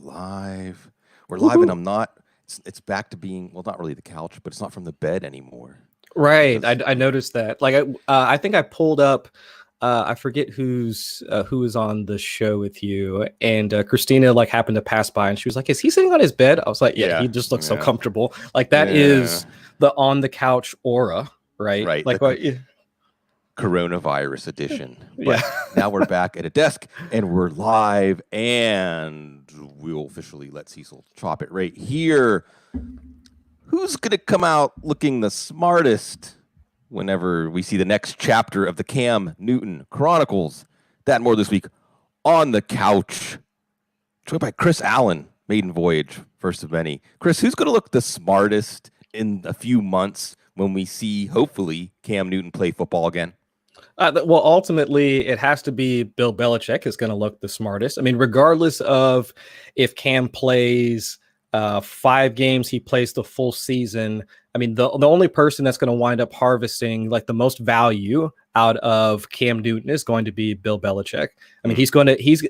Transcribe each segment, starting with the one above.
we're live. We're live, and Woohoo. I'm not. It's back to being, well, not really the couch, but it's not from the bed anymore. Right. Because I noticed that. Like I think I pulled up. I forget who was on the show with you, and Christina like happened to pass by, and she was like, "Is he sitting on his bed?" I was like, "Yeah, yeah, he just looks so yeah, comfortable." Like that yeah. is the on the couch aura, right? Right, Like what? coronavirus edition. Yeah. But now we're back at a desk, and we're live, and we'll officially let Cecil chop it right here. Who's gonna come out looking the smartest whenever we see the next chapter of the Cam Newton Chronicles? That and more this week on the couch. Joined by Chris Allen, maiden voyage, first of many. Chris, who's going to look the smartest in a few months when we see, hopefully, Cam Newton play football again? Well, ultimately, it has to be Bill Belichick is going to look the smartest. I mean, regardless of if Cam plays 5 games, he plays the full season. I mean, the only person that's going to wind up harvesting like the most value out of Cam Newton is going to be Bill Belichick. I mean,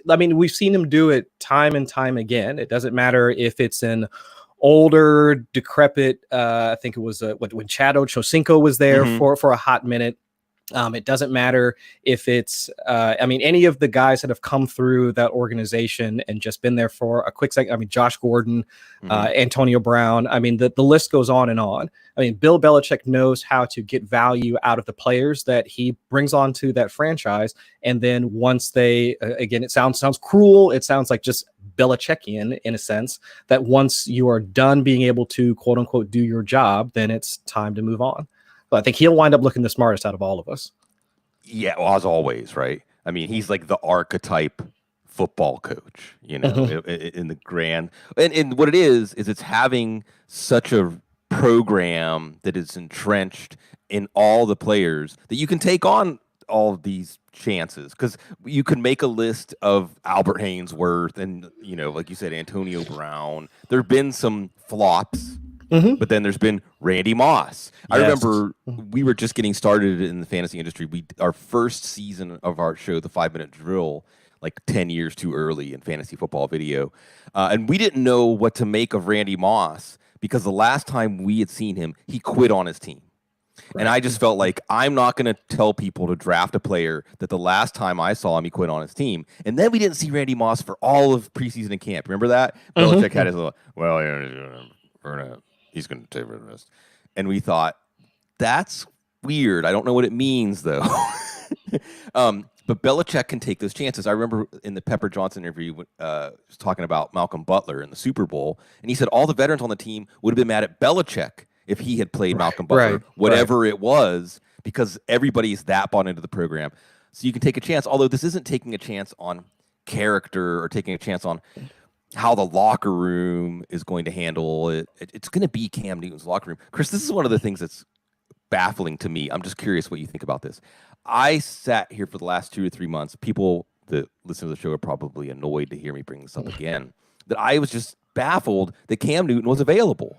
I mean, we've seen him do it time and time again. It doesn't matter if it's an older, decrepit, I think it was when Chad Ochocinco was there for a hot minute. It doesn't matter if it's, I mean, any of the guys that have come through that organization and just been there for a quick second. I mean, Josh Gordon, Antonio Brown. I mean, the list goes on and on. I mean, Bill Belichick knows how to get value out of the players that he brings onto that franchise. And then once they, again, it sounds cruel. It sounds like just Belichickian in a sense that once you are done being able to quote unquote do your job, then it's time to move on. But I think he'll wind up looking the smartest out of all of us. Yeah, well, as always, right? I mean, he's like the archetype football coach, you know, in the grand. And what it is it's having such a program that is entrenched in all the players that you can take on all of these chances, because you can make a list of Albert Haynesworth and, you know, like you said, Antonio Brown. There have been some flops. But then there's been Randy Moss. Yes. I remember we were just getting started in the fantasy industry. Our first season of our show, the 5-Minute Drill, like 10 years too early in fantasy football video. And we didn't know what to make of Randy Moss because the last time we had seen him, he quit on his team. Right. And I just felt like I'm not going to tell people to draft a player that the last time I saw him, he quit on his team. And then we didn't see Randy Moss for all of preseason and camp. Remember that? Belichick had his little, he's going to take the rest. And we thought, that's weird. I don't know what it means, though. But Belichick can take those chances. I remember in the Pepper Johnson interview, was talking about Malcolm Butler in the Super Bowl, and he said all the veterans on the team would have been mad at Belichick if he had played Malcolm Butler, whatever it was, because everybody's that bought into the program. So you can take a chance, although this isn't taking a chance on character or taking a chance on how the locker room is going to handle it. It's going to be Cam Newton's locker room. Chris, this is one of the things that's baffling to me. I'm just curious what you think about this. I sat here for the last 2 or 3 months. People that listen to the show are probably annoyed to hear me bring this up again, that I was just baffled that Cam Newton was available.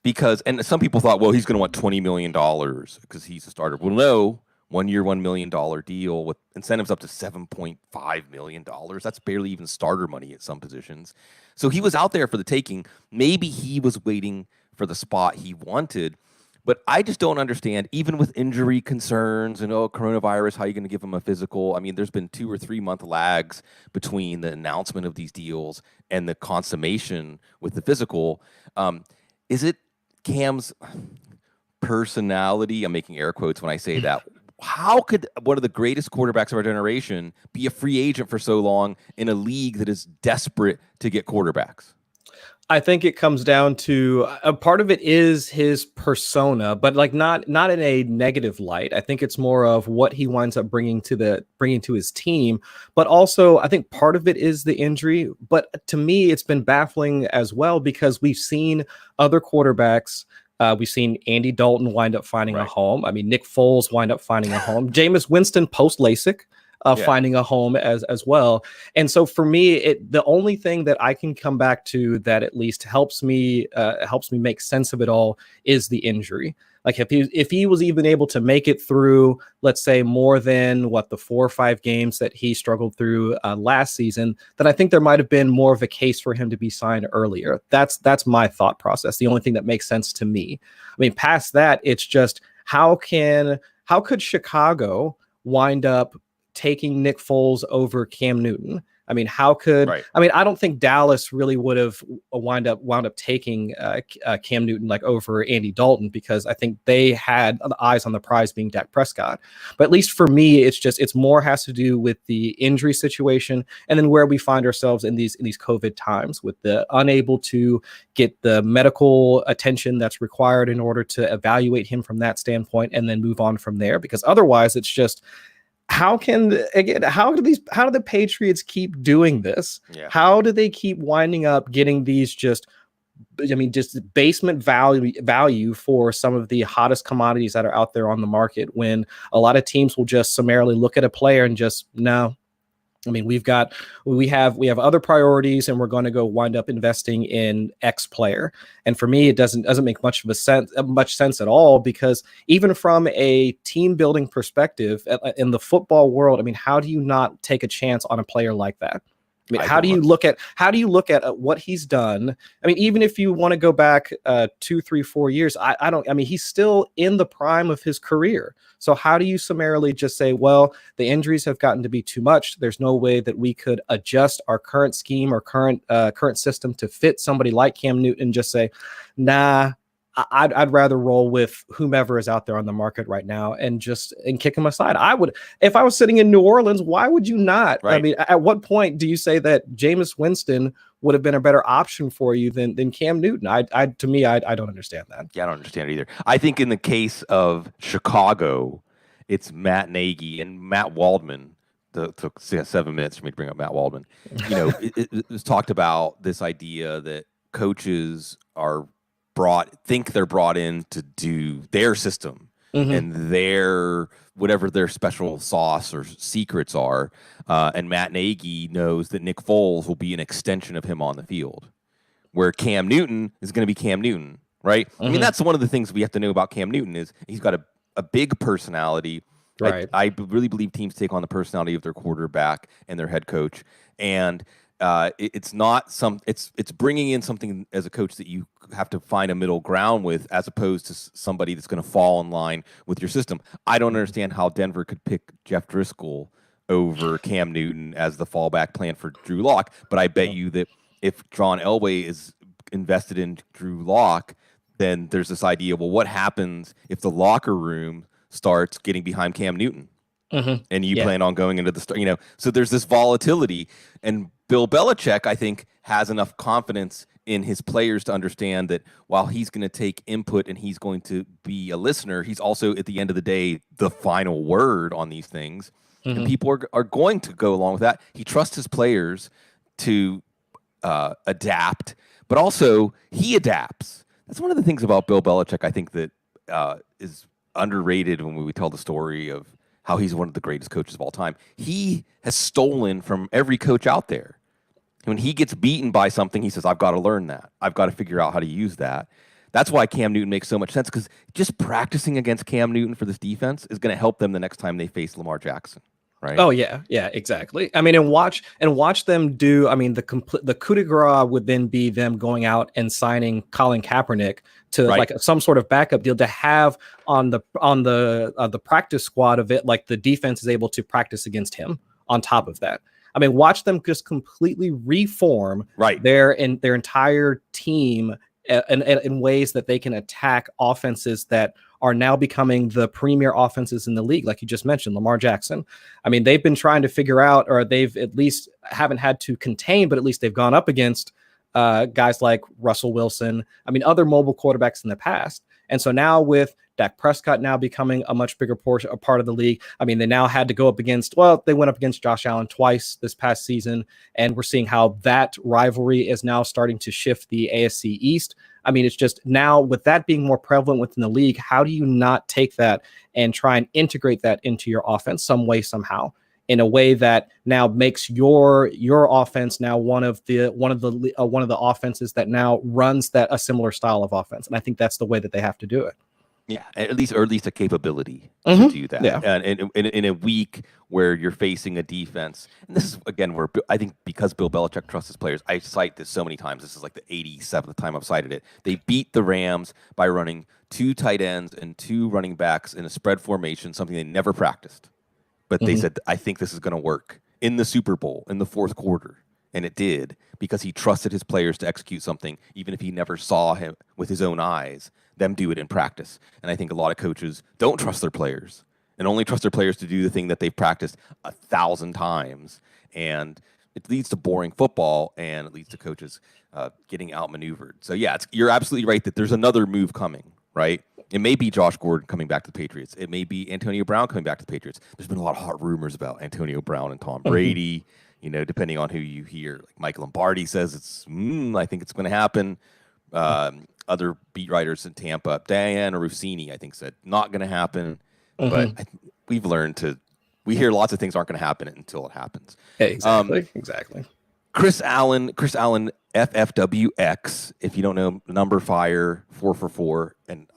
Because, and some people thought, well, he's going to want $20 million because he's a starter. Well, no. 1 year, $1 million deal with incentives up to $7.5 million. That's barely even starter money at some positions. So he was out there for the taking. Maybe he was waiting for the spot he wanted. But I just don't understand, even with injury concerns and, coronavirus, how are you going to give him a physical? I mean, there's been 2 or 3 month lags between the announcement of these deals and the consummation with the physical. Is it Cam's personality? I'm making air quotes when I say that. How could one of the greatest quarterbacks of our generation be a free agent for so long in a league that is desperate to get quarterbacks? I think it comes down to a part of it is his persona, but like not in a negative light. I think it's more of what he winds up bringing to his team. But also, I think part of it is the injury. But to me, it's been baffling as well because we've seen other quarterbacks. We've seen Andy Dalton wind up finding a home. I mean, Nick Foles wind up finding a home. Jameis Winston post LASIK. finding a home as well. And so for me, the only thing that I can come back to that at least helps me make sense of it all is the injury. Like if he was even able to make it through, let's say, more than the 4 or 5 games that he struggled through last season, then I think there might have been more of a case for him to be signed earlier. That's my thought process. The only thing that makes sense to me. I mean, past that, it's just how could Chicago wind up taking Nick Foles over Cam Newton? I mean, how could I don't think Dallas really would have wound up taking Cam Newton like over Andy Dalton, because I think they had the eyes on the prize being Dak Prescott. But at least for me, it's more has to do with the injury situation, and then where we find ourselves in these COVID times, with the unable to get the medical attention that's required in order to evaluate him from that standpoint, and then move on from there. Because otherwise, it's just, how do the Patriots keep doing this? Yeah. How do they keep winding up getting these just basement value for some of the hottest commodities that are out there on the market, when a lot of teams will just summarily look at a player and just, no. I mean, we have other priorities, and we're going to go wind up investing in X player. And for me, it doesn't make much sense at all, because even from a team building perspective in the football world, I mean, how do you not take a chance on a player like that? I mean, how do you look at what he's done? I mean, even if you want to go back 2, 3, 4 years, he's still in the prime of his career. So how do you summarily just say, well, the injuries have gotten to be too much, there's no way that we could adjust our current scheme or current system to fit somebody like Cam Newton, just say, nah, I'd rather roll with whomever is out there on the market right now and kick him aside. I would, if I was sitting in New Orleans, why would you not? Right. I mean, at what point do you say that Jameis Winston would have been a better option for you than Cam Newton? I don't understand that. Yeah, I don't understand it either. I think in the case of Chicago, it's Matt Nagy and Matt Waldman. It took 7 minutes for me to bring up Matt Waldman. You know, it was talked about this idea that coaches think they're brought in to do their system and their whatever their special sauce or secrets are. And Matt Nagy knows that Nick Foles will be an extension of him on the field, where Cam Newton is going to be Cam Newton, right? I mean, that's one of the things we have to know about Cam Newton is he's got a big personality. Right. I really believe teams take on the personality of their quarterback and their head coach. And it's bringing in something as a coach that you have to find a middle ground with, as opposed to somebody that's going to fall in line with your system. I don't understand how Denver could pick Jeff Driscoll over Cam Newton as the fallback plan for Drew Lock, but I bet you that if John Elway is invested in Drew Lock, then there's this idea, well, what happens if the locker room starts getting behind Cam Newton? And you plan on going into the start, so there's this volatility. And Bill Belichick, I think, has enough confidence in his players to understand that while he's going to take input and he's going to be a listener, he's also, at the end of the day, the final word on these things. And people are going to go along with that. He trusts his players to adapt, but also he adapts. That's one of the things about Bill Belichick, I think, that is underrated when we tell the story of how he's one of the greatest coaches of all time. He has stolen from every coach out there. When he gets beaten by something, he says, I've got to learn that. I've got to figure out how to use that. That's why Cam Newton makes so much sense, because just practicing against Cam Newton for this defense is going to help them the next time they face Lamar Jackson. Right. Oh yeah, exactly. I mean, and watch them do. I mean, the coup de grace would then be them going out and signing Colin Kaepernick to like some sort of backup deal to have on the practice squad of it. Like the defense is able to practice against him on top of that. I mean, watch them just completely reform their entire team in ways that they can attack offenses that are now becoming the premier offenses in the league. Like you just mentioned, Lamar Jackson. I mean, they've been trying to figure out, or they've at least haven't had to contain, but at least they've gone up against guys like Russell Wilson. I mean, other mobile quarterbacks in the past. And so now with Dak Prescott now becoming a much bigger portion, a part of the league. I mean, they now had to go up against, they went up against Josh Allen twice this past season, and we're seeing how that rivalry is now starting to shift the AFC East. I mean, it's just now with that being more prevalent within the league, how do you not take that and try and integrate that into your offense some way, somehow? in a way that now makes your offense now one of the offenses that now runs that a similar style of offense. And I think that's the way that they have to do it. Yeah, at least a capability to do that. Yeah. And in a week where you're facing a defense, and this is again where I think because Bill Belichick trusts his players, I cite this so many times. This is like the 87th time I've cited it. They beat the Rams by running 2 tight ends and 2 running backs in a spread formation, something they never practiced. But they said, I think this is going to work in the Super Bowl in the 4th quarter. And it did, because he trusted his players to execute something, even if he never saw him with his own eyes, them do it in practice. And I think a lot of coaches don't trust their players and only trust their players to do the thing that they've practiced 1,000 times. And it leads to boring football, and it leads to coaches getting outmaneuvered. So, yeah, you're absolutely right that there's another move coming, right? It may be Josh Gordon coming back to the Patriots. It may be Antonio Brown coming back to the Patriots. There's been a lot of hot rumors about Antonio Brown and Tom Brady. You know, depending on who you hear. Like Mike Lombardi says I think it's going to happen. Other beat writers in Tampa, Diane Rossini, I think, said not going to happen. But we've learned we hear lots of things aren't going to happen until it happens. Yeah, exactly. Chris Allen, FFWX, if you don't know, number fire, 444, and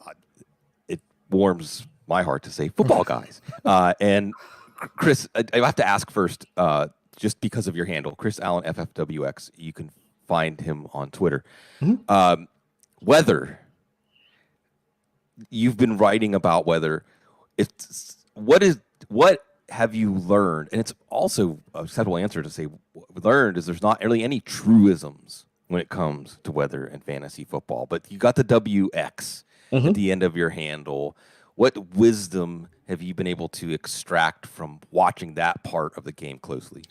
it warms my heart to say football guys. And Chris, I have to ask first, just because of your handle, Chris Allen FFWX, you can find him on Twitter. Weather. You've been writing about weather. What have you learned? And it's also a acceptable answer to say learned is there's not really any truisms when it comes to weather and fantasy football. But you got the WX at the end of your handle. What wisdom have you been able to extract from watching that part of the game closely?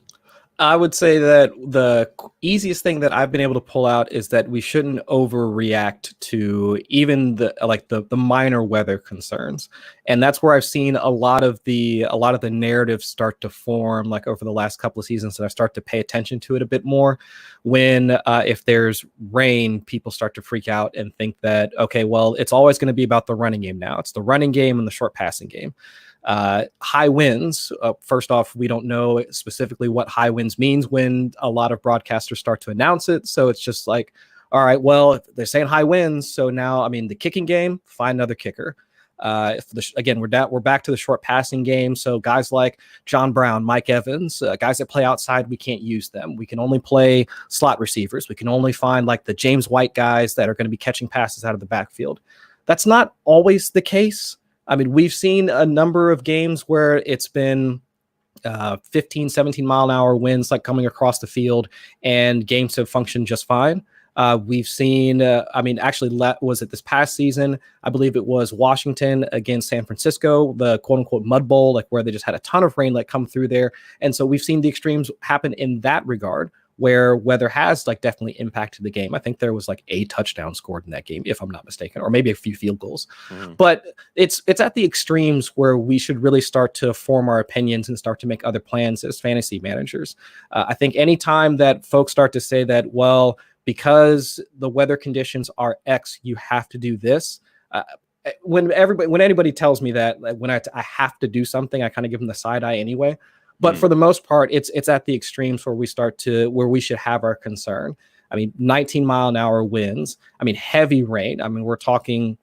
I would say that the easiest thing that I've been able to pull out is that we shouldn't overreact to even the minor weather concerns. And that's where I've seen a lot of the narratives start to form, like over the last couple of seasons, and I start to pay attention to it a bit more. When if there's rain, people start to freak out and think that, okay, well, it's always going to be about the running game now. It's the running game and the short passing game. High winds. First off, we don't know specifically what high winds means when a lot of broadcasters start to announce it. So it's just like, all right, well, they're saying high winds. So now, I mean, the kicking game, find another kicker. Again, we're back to the short passing game. So guys like John Brown, Mike Evans, guys that play outside, we can't use them. We can only play slot receivers. We can only find like the James White guys that are going to be catching passes out of the backfield. That's not always the case. I mean, we've seen a number of games where it's been 15, 17 mile an hour winds like coming across the field, and games have functioned just fine. We've seen, was it this past season? I believe it was Washington against San Francisco, the quote unquote mud bowl, like where they just had a ton of rain like come through there. And so we've seen the extremes happen in that regard, where weather has like definitely impacted the game. I think there was like a touchdown scored in that game, if I'm not mistaken, or maybe a few field goals. But it's at the extremes where we should really start to form our opinions and start to make other plans as fantasy managers. I think anytime that folks start to say that, well, because the weather conditions are X, you have to do this. When anybody tells me that, like, when I have to do something, I kind of give them the side eye anyway. But for the most part, it's at the extremes where we should have our concern. I mean, 19 mile an hour winds. I mean, heavy rain. I mean, we're talking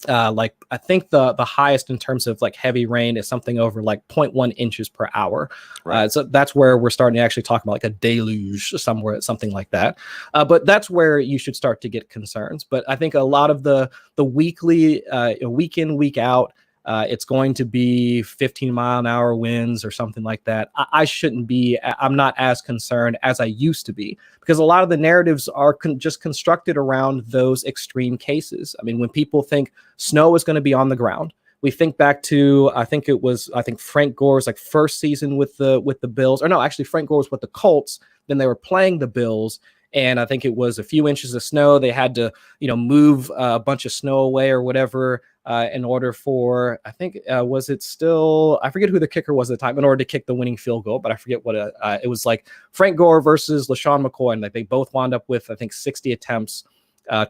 like I think the highest in terms of like heavy rain is something over like 0.1 inches per hour. Right. So that's where we're starting to actually talk about like a deluge somewhere, something like that. But that's where you should start to get concerns. But I think a lot of the weekly, week in, week out, it's going to be 15 mile an hour winds or something like that. I'm not as concerned as I used to be, because a lot of the narratives are just constructed around those extreme cases. I mean, when people think snow is going to be on the ground, we think back to, I think Frank Gore's like first season with the Bills, or no, actually Frank Gore was with the Colts. Then they were playing the Bills, and I think it was a few inches of snow. They had to, move a bunch of snow away or whatever in order for, I think, I forget who the kicker was at the time, in order to kick the winning field goal, but I forget what it was like Frank Gore versus LaShawn McCoy. And like they both wound up with, I think, 60 attempts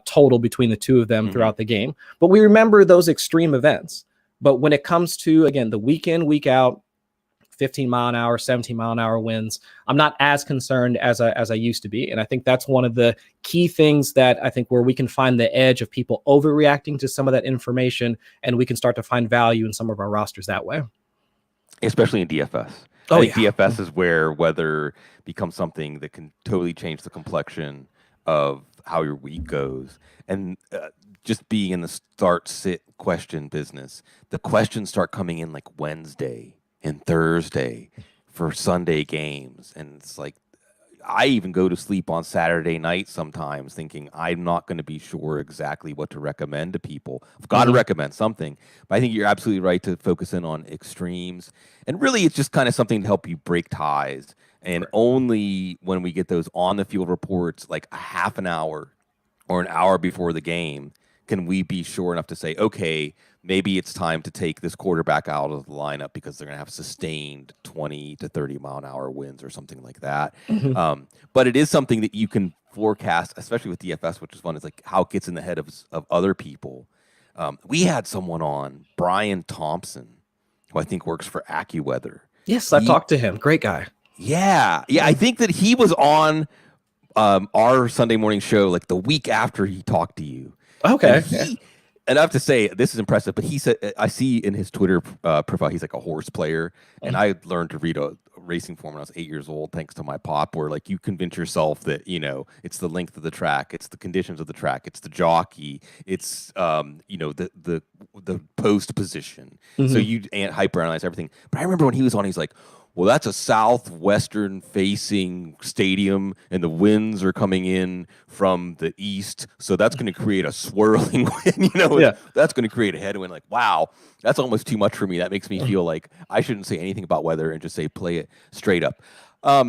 total between the two of them throughout the game. But we remember those extreme events. But when it comes to, again, the week in, week out, 15-mile-an-hour, 17-mile-an-hour winds. I'm not as concerned as I used to be. And I think that's one of the key things that I think where we can find the edge of people overreacting to some of that information, and we can start to find value in some of our rosters that way. Especially in DFS. I think DFS is where weather becomes something that can totally change the complexion of how your week goes. And just being in the start, sit, question business, the questions start coming in like Wednesday and Thursday for Sunday games. And it's like, I even go to sleep on Saturday night sometimes thinking I'm not going to be sure exactly what to recommend to people. I've got to recommend something. But I think you're absolutely right to focus in on extremes. And really, it's just kind of something to help you break ties. And only when we get those on the field reports, like a half an hour or an hour before the game, can we be sure enough to say, okay, maybe it's time to take this quarterback out of the lineup because they're going to have sustained 20 to 30 mile an hour winds or something like that. But it is something that you can forecast, especially with DFS, which is fun. It's like how it gets in the head of other people. We had someone on, Brian Thompson, who I think works for AccuWeather. Yes, I talked to him. Great guy. Yeah. I think that he was on our Sunday morning show like the week after he talked to you. Okay. And I have to say, this is impressive, but he said, I see in his Twitter profile, he's like a horse player. And I learned to read a racing form when I was 8 years old, thanks to my pop, where like you convince yourself that, it's the length of the track, it's the conditions of the track, it's the jockey, it's, the post position. So you hyperanalyze everything. But I remember when he was on, he's like, well, that's a southwestern facing stadium and the winds are coming in from the east. So that's going to create a swirling wind, that's going to create a headwind. Like, wow, that's almost too much for me. That makes me feel like I shouldn't say anything about weather and just say, play it straight up. I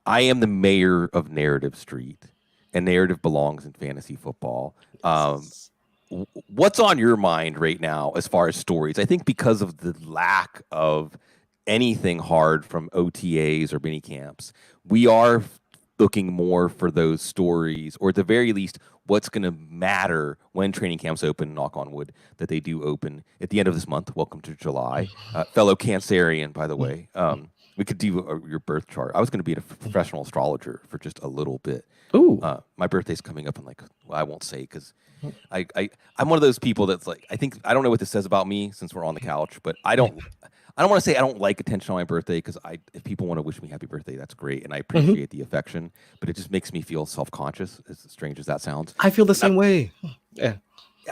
am the mayor of Narrative Street, and narrative belongs in fantasy football. What's on your mind right now as far as stories? I think because of the lack of anything hard from OTAs or mini camps, we are looking more for those stories, or at the very least, what's going to matter when training camps open, knock on wood, that they do open at the end of this month. Welcome to July. Fellow Cancerian, by the way. We could do your birth chart. I was going to be a professional astrologer for just a little bit. Ooh. My birthday's coming up in I won't say because I'm one of those people that's like, I don't know what this says about me since we're on the couch, but I don't want to say I don't like attention on my birthday, because if people want to wish me happy birthday, that's great, and I appreciate the affection, but it just makes me feel self-conscious, as strange as that sounds. I feel the same way. Yeah.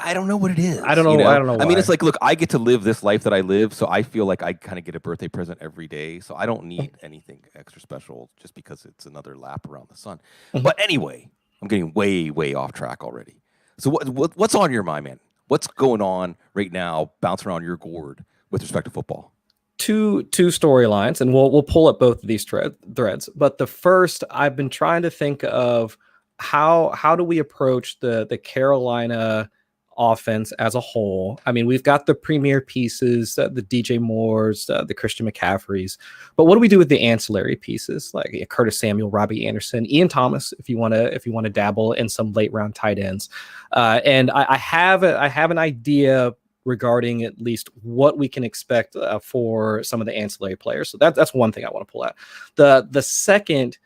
I don't know what it is. I don't know why. I mean, it's like, look, I get to live this life that I live, so I feel like I kind of get a birthday present every day, so I don't need anything extra special just because it's another lap around the sun. But anyway, I'm getting way, way off track already. So what's on your mind, man? What's going on right now, bouncing around your gourd with respect to football? Two storylines, and we'll pull up both of these threads. But the first, I've been trying to think of how do we approach the Carolina offense as a whole. I mean, we've got the premier pieces, the DJ Moores, the Christian McCaffreys, but what do we do with the ancillary pieces like Curtis Samuel, Robbie Anderson, Ian Thomas, if you want to dabble in some late round tight ends. And I have an idea regarding at least what we can expect for some of the ancillary players. So that's one thing I want to pull out. The second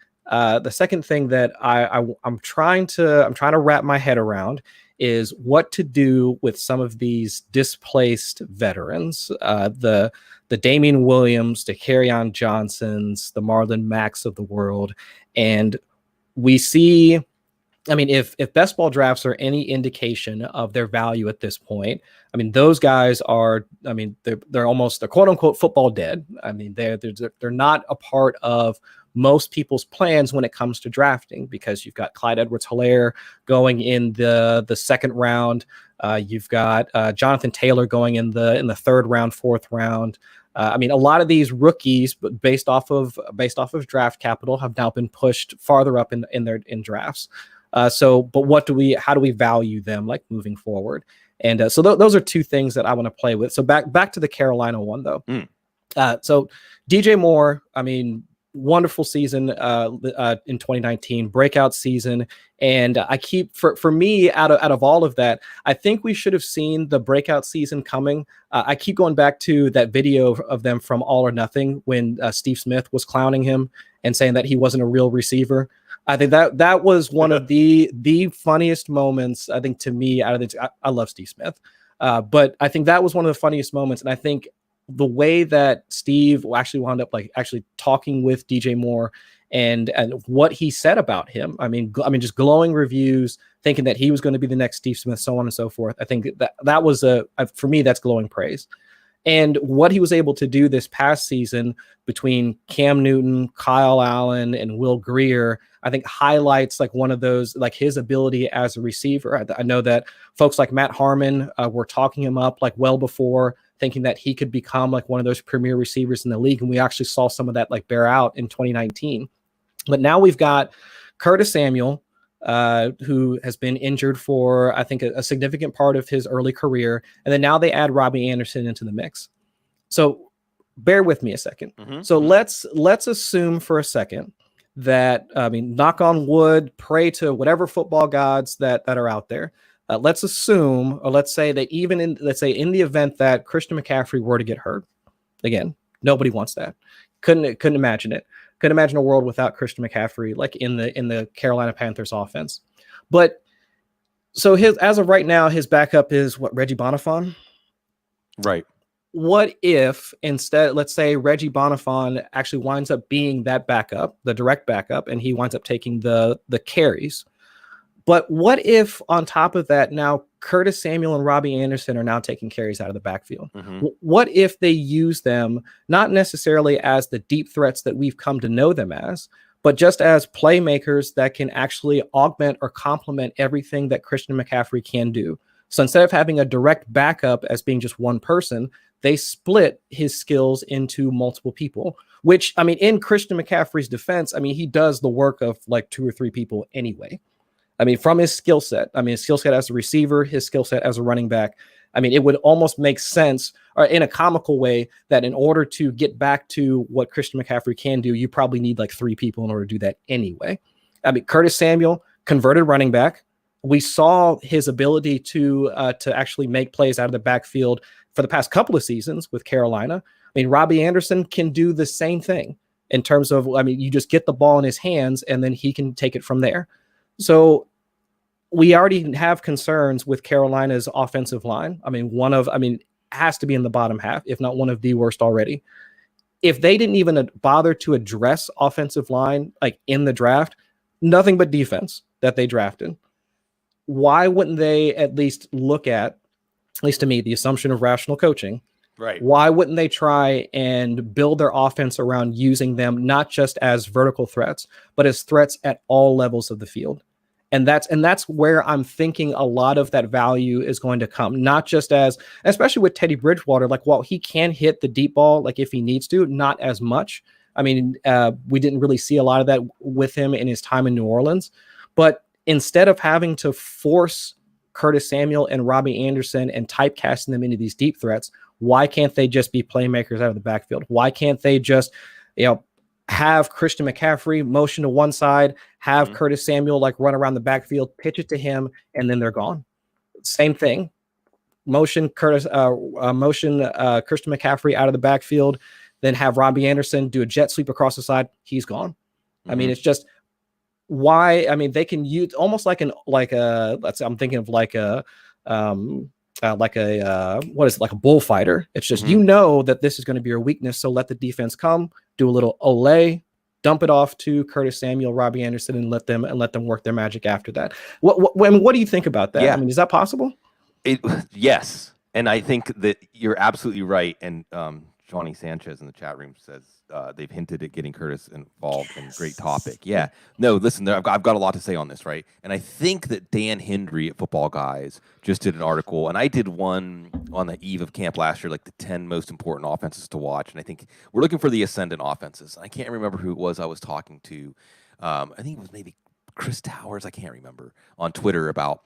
thing that I'm trying to wrap my head around is what to do with some of these displaced veterans, the Damian Williams, the Kerryon Johnsons, the Marlon Macks of the world. And we see, I mean, if best ball drafts are any indication of their value at this point, I mean, those guys are, I mean, they're almost, they're quote unquote football dead. I mean, they're not a part of most people's plans when it comes to drafting, because you've got Clyde Edwards-Helaire going in the second round. You've got Jonathan Taylor going in the third round, fourth round. I mean, a lot of these rookies, but based off of draft capital, have now been pushed farther up in drafts. But how do we value them like moving forward? And so those are two things that I want to play with. So back to the Carolina one though. So DJ Moore, I mean, wonderful season in 2019, breakout season. And I keep, for me, out of all of that, I think we should have seen the breakout season coming. I keep going back to that video of them from All or Nothing when Steve Smith was clowning him and saying that he wasn't a real receiver. I think that was one of the funniest moments, I think, to me, out of the, I love Steve Smith. But I think that was one of the funniest moments. And I think the way that Steve actually wound up actually talking with DJ Moore and what he said about him, I mean, just glowing reviews, thinking that he was going to be the next Steve Smith, so on and so forth. I think that was for me, that's glowing praise. And what he was able to do this past season between Cam Newton, Kyle Allen, and Will Grier, I think highlights like one of those, like his ability as a receiver. I know that folks like Matt Harmon were talking him up like well before, thinking that he could become like one of those premier receivers in the league. And we actually saw some of that like bear out in 2019. But now we've got Curtis Samuel, who has been injured for, I think, a significant part of his early career. And then now they add Robbie Anderson into the mix. So bear with me a second. So let's assume for a second that, I mean, knock on wood, pray to whatever football gods that are out there. Let's assume, or let's say that even in the event that Christian McCaffrey were to get hurt, again, nobody wants that. Couldn't imagine it. Couldn't imagine a world without Christian McCaffrey, like in the Carolina Panthers offense. But so as of right now, his backup is what, Reggie Bonifon? Right. What if instead, let's say Reggie Bonifon actually winds up being that backup, the direct backup, and he winds up taking the carries? But what if on top of that, now Curtis Samuel and Robbie Anderson are now taking carries out of the backfield? What if they use them not necessarily as the deep threats that we've come to know them as, but just as playmakers that can actually augment or complement everything that Christian McCaffrey can do? So instead of having a direct backup as being just one person, they split his skills into multiple people, which, I mean, in Christian McCaffrey's defense, I mean, he does the work of like 2 or 3 people anyway. I mean, from his skill set, his skill set as a receiver, his skill set as a running back, I mean, it would almost make sense, or in a comical way, that in order to get back to what Christian McCaffrey can do, you probably need like 3 people in order to do that anyway. I mean, Curtis Samuel, converted running back. We saw his ability to actually make plays out of the backfield for the past couple of seasons with Carolina. I mean, Robbie Anderson can do the same thing in terms of, I mean, you just get the ball in his hands and then he can take it from there. So we already have concerns with Carolina's offensive line. I mean, has to be in the bottom half, if not one of the worst already. If they didn't even bother to address offensive line, like in the draft, nothing but defense that they drafted, why wouldn't they at least look at least to me, the assumption of rational coaching? Right. Why wouldn't they try and build their offense around using them, not just as vertical threats, but as threats at all levels of the field? And that's where I'm thinking a lot of that value is going to come, not just as, especially with Teddy Bridgewater, like while he can hit the deep ball, like if he needs to, not as much. I mean, we didn't really see a lot of that with him in his time in New Orleans, but instead of having to force Curtis Samuel and Robbie Anderson and typecasting them into these deep threats, why can't they just be playmakers out of the backfield? Why can't they just, have Christian McCaffrey motion to one side, have Curtis Samuel like run around the backfield, pitch it to him, and then they're gone? Same thing. Motion Christian McCaffrey out of the backfield, then have Robbie Anderson do a jet sweep across the side. He's gone. I mean, it's just why. I mean, they can use almost I'm thinking of like a bullfighter. It's just, that this is going to be your weakness. So let the defense come, do a little Olay, dump it off to Curtis Samuel, Robbie Anderson, and let them work their magic after that. What do you think about that? Yeah. I mean, is that possible? Yes. And I think that you're absolutely right. And Johnny Sanchez in the chat room says they've hinted at getting Curtis involved. And great topic. Yeah. No, listen, I've got a lot to say on this, right? And I think that Dan Hendry at Football Guys just did an article, and I did one on the eve of camp last year, like the 10 most important offenses to watch. And I think we're looking for the ascendant offenses. I can't remember who it was I was talking to. I think it was maybe Chris Towers. I can't remember, on Twitter about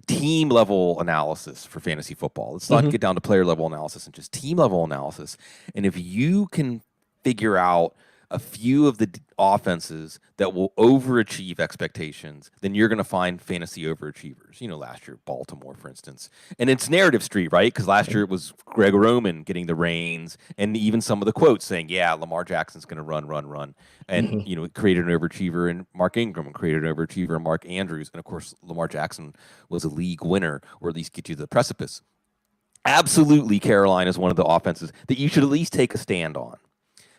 team level analysis for fantasy football. Let's not get down to player level analysis and just team level analysis. And if you can figure out a few of the offenses that will overachieve expectations, then you're going to find fantasy overachievers. Last year, Baltimore, for instance. And it's narrative street, right? Because last year it was Greg Roman getting the reins, and even some of the quotes saying, yeah, Lamar Jackson's going to run, run, run. And, it created an overachiever in Mark Ingram and created an overachiever in Mark Andrews. And, of course, Lamar Jackson was a league winner, or at least get you to the precipice. Absolutely, Carolina is one of the offenses that you should at least take a stand on,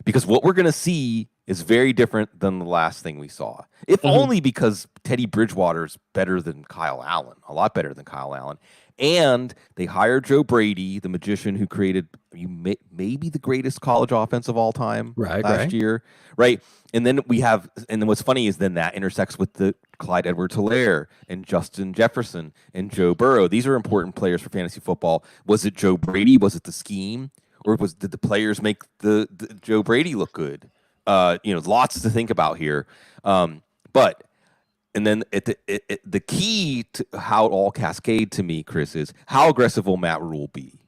because what we're going to see is very different than the last thing we saw, if only because Teddy Bridgewater is better than Kyle Allen, a lot better than Kyle Allen. And they hired Joe Brady, the magician who created maybe the greatest college offense of all time last year, right? And then what's funny is then that intersects with the Clyde Edwards-Helaire and Justin Jefferson and Joe Burrow. These are important players for fantasy football. Was it Joe Brady? Was it the scheme? Or did the players make the Joe Brady look good? Lots to think about here. And then the key to how it all cascade to me, Chris, is how aggressive will Matt Rule be?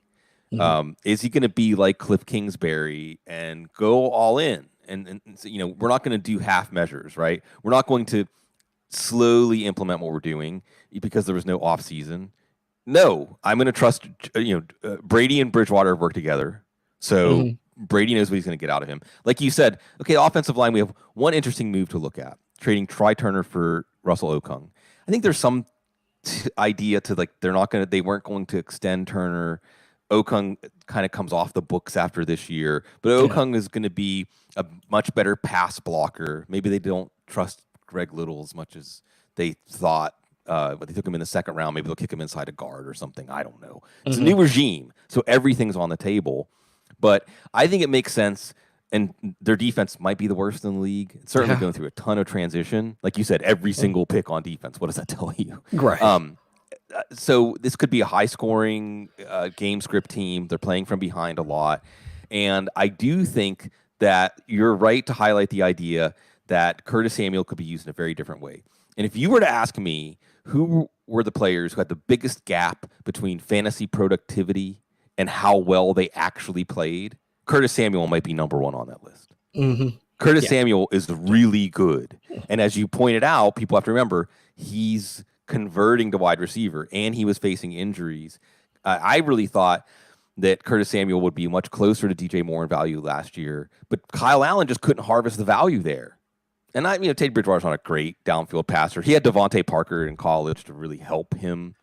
Is he going to be like Cliff Kingsbury and go all in? And we're not going to do half measures, right? We're not going to slowly implement what we're doing because there was no off season. No, I'm going to trust. Brady and Bridgewater have worked together, so Brady knows what he's going to get out of him. Like you said, okay, offensive line. We have one interesting move to look at: trading Try Turner for Russell Okung. I think there's some idea to they weren't going to extend Turner. Okung kind of comes off the books after this year, but Okung is going to be a much better pass blocker. Maybe they don't trust Greg Little as much as they thought. But they took him in the second round. Maybe they'll kick him inside a guard or something. I don't know. It's a new regime, so everything's on the table. But I think it makes sense. And their defense might be the worst in the league. It's certainly going through a ton of transition. Like you said, every single pick on defense. What does that tell you? Right. So this could be a high-scoring game script team. They're playing from behind a lot. And I do think that you're right to highlight the idea that Curtis Samuel could be used in a very different way. And if you were to ask me who were the players who had the biggest gap between fantasy productivity and how well they actually played, Curtis Samuel might be number one on that list. Curtis Samuel is really good. And as you pointed out, people have to remember, he's converting to wide receiver, and he was facing injuries. I really thought that Curtis Samuel would be much closer to DJ Moore in value last year, but Kyle Allen just couldn't harvest the value there. And Teddy Bridgewater's not a great downfield passer. He had Devontae Parker in college to really help him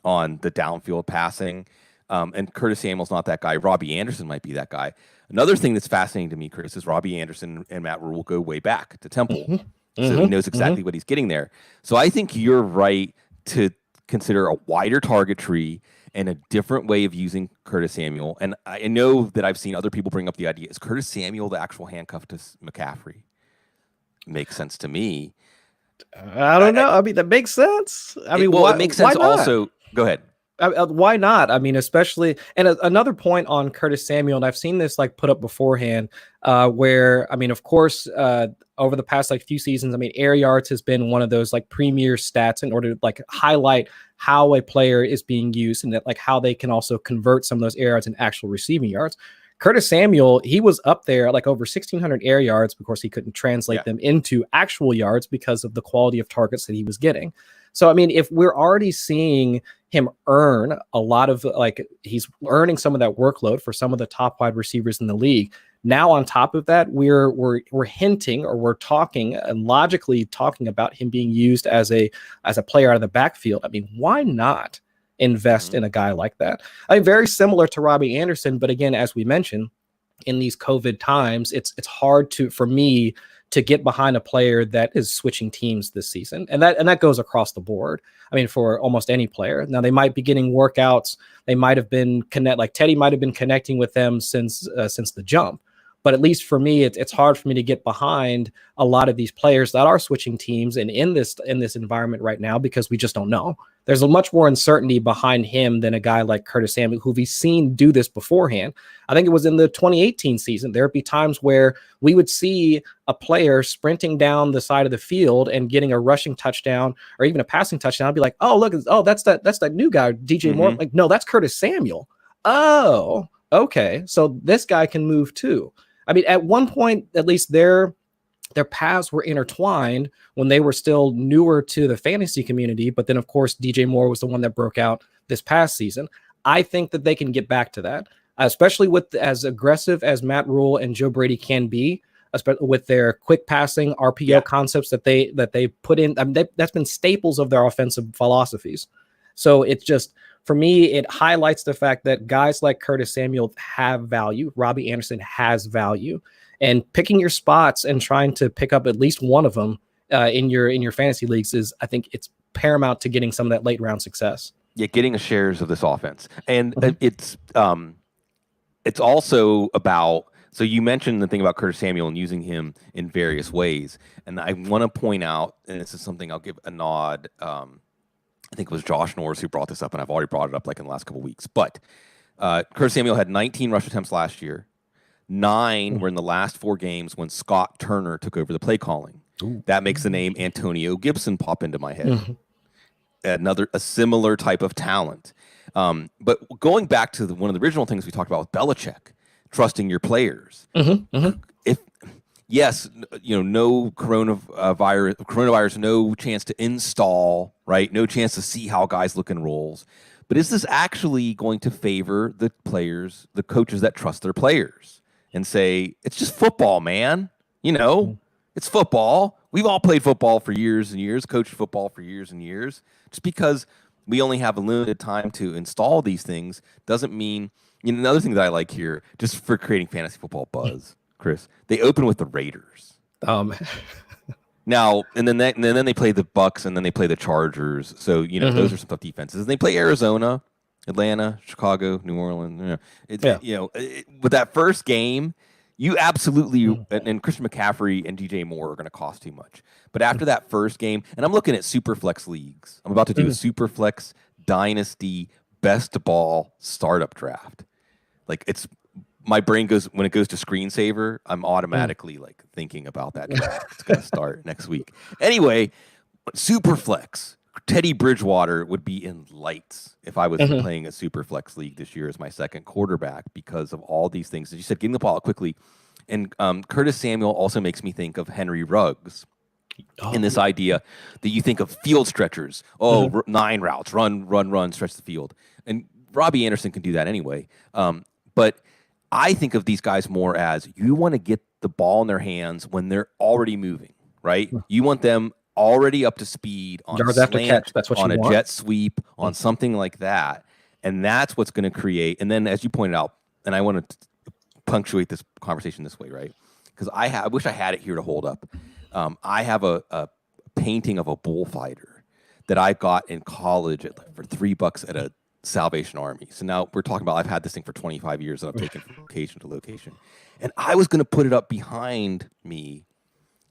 on the downfield passing. And Curtis Samuel's not that guy. Robbie Anderson might be that guy. Another thing that's fascinating to me, Chris, is Robbie Anderson and Matt Rule go way back to Temple. So he knows exactly what he's getting there. So I think you're right to consider a wider target tree and a different way of using Curtis Samuel. And I know that I've seen other people bring up the idea, is Curtis Samuel the actual handcuff to McCaffrey? Makes sense to me. I don't know. I mean, that makes sense. It makes sense also. Go ahead. Why not? I mean, especially, and another point on Curtis Samuel, and I've seen this put up beforehand, where, of course, over the past few seasons, air yards has been one of those premier stats in order to highlight how a player is being used and that how they can also convert some of those air yards into actual receiving yards. Curtis Samuel, he was up there over 1,600 air yards. Of course, he couldn't translate them into actual yards because of the quality of targets that he was getting. So, if we're already seeing him earn a lot of he's earning some of that workload for some of the top wide receivers in the league. Now, on top of that, we're hinting, or we're talking and logically talking about him being used as a player out of the backfield. Why not invest in a guy like that? Very similar to Robbie Anderson, but again, as we mentioned, in these COVID times, it's hard for me to get behind a player that is switching teams this season. And that goes across the board. For almost any player. Now, they might be getting workouts. They might have been Teddy might have been connecting with them since the jump. But at least for me, it's hard for me to get behind a lot of these players that are switching teams and in this environment right now, because we just don't know. There's a much more uncertainty behind him than a guy like Curtis Samuel, who we've seen do this beforehand. I think it was in the 2018 season. There'd be times where we would see a player sprinting down the side of the field and getting a rushing touchdown or even a passing touchdown. I'd be like, oh, look, that's that new guy, DJ Moore. No, that's Curtis Samuel. Oh, okay. So this guy can move too. I mean, at one point, at least their paths were intertwined when they were still newer to the fantasy community. But then, of course, DJ Moore was the one that broke out this past season. I think that they can get back to that, especially with as aggressive as Matt Rule and Joe Brady can be, especially with their quick passing RPO concepts that they put in. I mean, that's been staples of their offensive philosophies. So it's just, for me, it highlights the fact that guys like Curtis Samuel have value. Robbie Anderson has value. And picking your spots and trying to pick up at least one of them in your fantasy leagues is, I think, it's paramount to getting some of that late round success. Yeah, getting a shares of this offense, and it's also about. So you mentioned the thing about Curtis Samuel and using him in various ways, and I want to point out, and this is something I'll give a nod. I think it was Josh Norris who brought this up, and I've already brought it up like in the last couple of weeks. But Curtis Samuel had 19 rush attempts last year. 9 were in the last 4 games when Scott Turner took over the play calling. Ooh. That makes the name Antonio Gibson pop into my head. A similar type of talent. But going back to one of the original things we talked about with Belichick, trusting your players. If yes, no coronavirus, no chance to install, right? No chance to see how guys look in roles. But is this actually going to favor the players, the coaches that trust their players? And say, it's just football, man. It's football. We've all played football for years and years, coached football for years and years. Just because we only have a limited time to install these things doesn't mean, another thing that I like here, just for creating fantasy football buzz, Chris, they open with the Raiders. Now, and then they play the Bucks, and then they play the Chargers. So, those are some tough defenses. And they play Arizona, Atlanta, Chicago, New Orleans. With that first game, you absolutely, and Christian McCaffrey and DJ Moore are going to cost too much. But after that first game, and I'm looking at Superflex leagues. I'm about to do a Superflex Dynasty Best Ball Startup Draft. Like, my brain goes, when it goes to screensaver, I'm automatically like thinking about that draft. It's going to start next week. Anyway, Superflex. Teddy Bridgewater would be in lights if I was playing a super flex league this year as my second quarterback because of all these things. As you said, getting the ball out quickly. And Curtis Samuel also makes me think of Henry Ruggs in this idea that you think of field stretchers. 9 routes, run, stretch the field. And Robbie Anderson can do that anyway. But I think of these guys more as you want to get the ball in their hands when they're already moving, right? You want them already up to speed on yards after catch. That's what on you a want. Jet sweep, on something like that. And that's what's going to create. And then, as you pointed out, and I want to punctuate this conversation this way, right? Because I wish I had it here to hold up. I have a painting of a bullfighter that I got in college for $3 at a Salvation Army. So now we're talking about I've had this thing for 25 years and I'm taking from location to location. And I was going to put it up behind me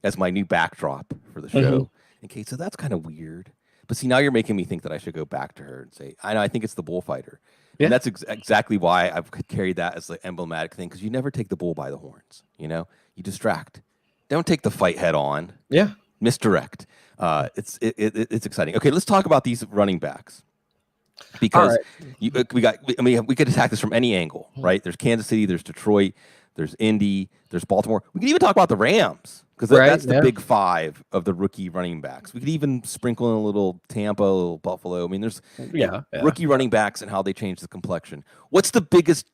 as my new backdrop for the show. And Kate said, that's kind of weird. But see, now you're making me think that I should go back to her and say, I think it's the bullfighter. Yeah. And that's exactly why I've carried that as the emblematic thing, because you never take the bull by the horns. You distract. Don't take the fight head on. Yeah. Misdirect. It's exciting. Okay, let's talk about these running backs. Because we could attack this from any angle, right? There's Kansas City, there's Detroit, there's Indy, there's Baltimore. We could even talk about the Rams, because that's the big 5 of the rookie running backs. We could even sprinkle in a little Tampa, a little Buffalo. I mean, there's rookie running backs and how they change the complexion. What's the biggest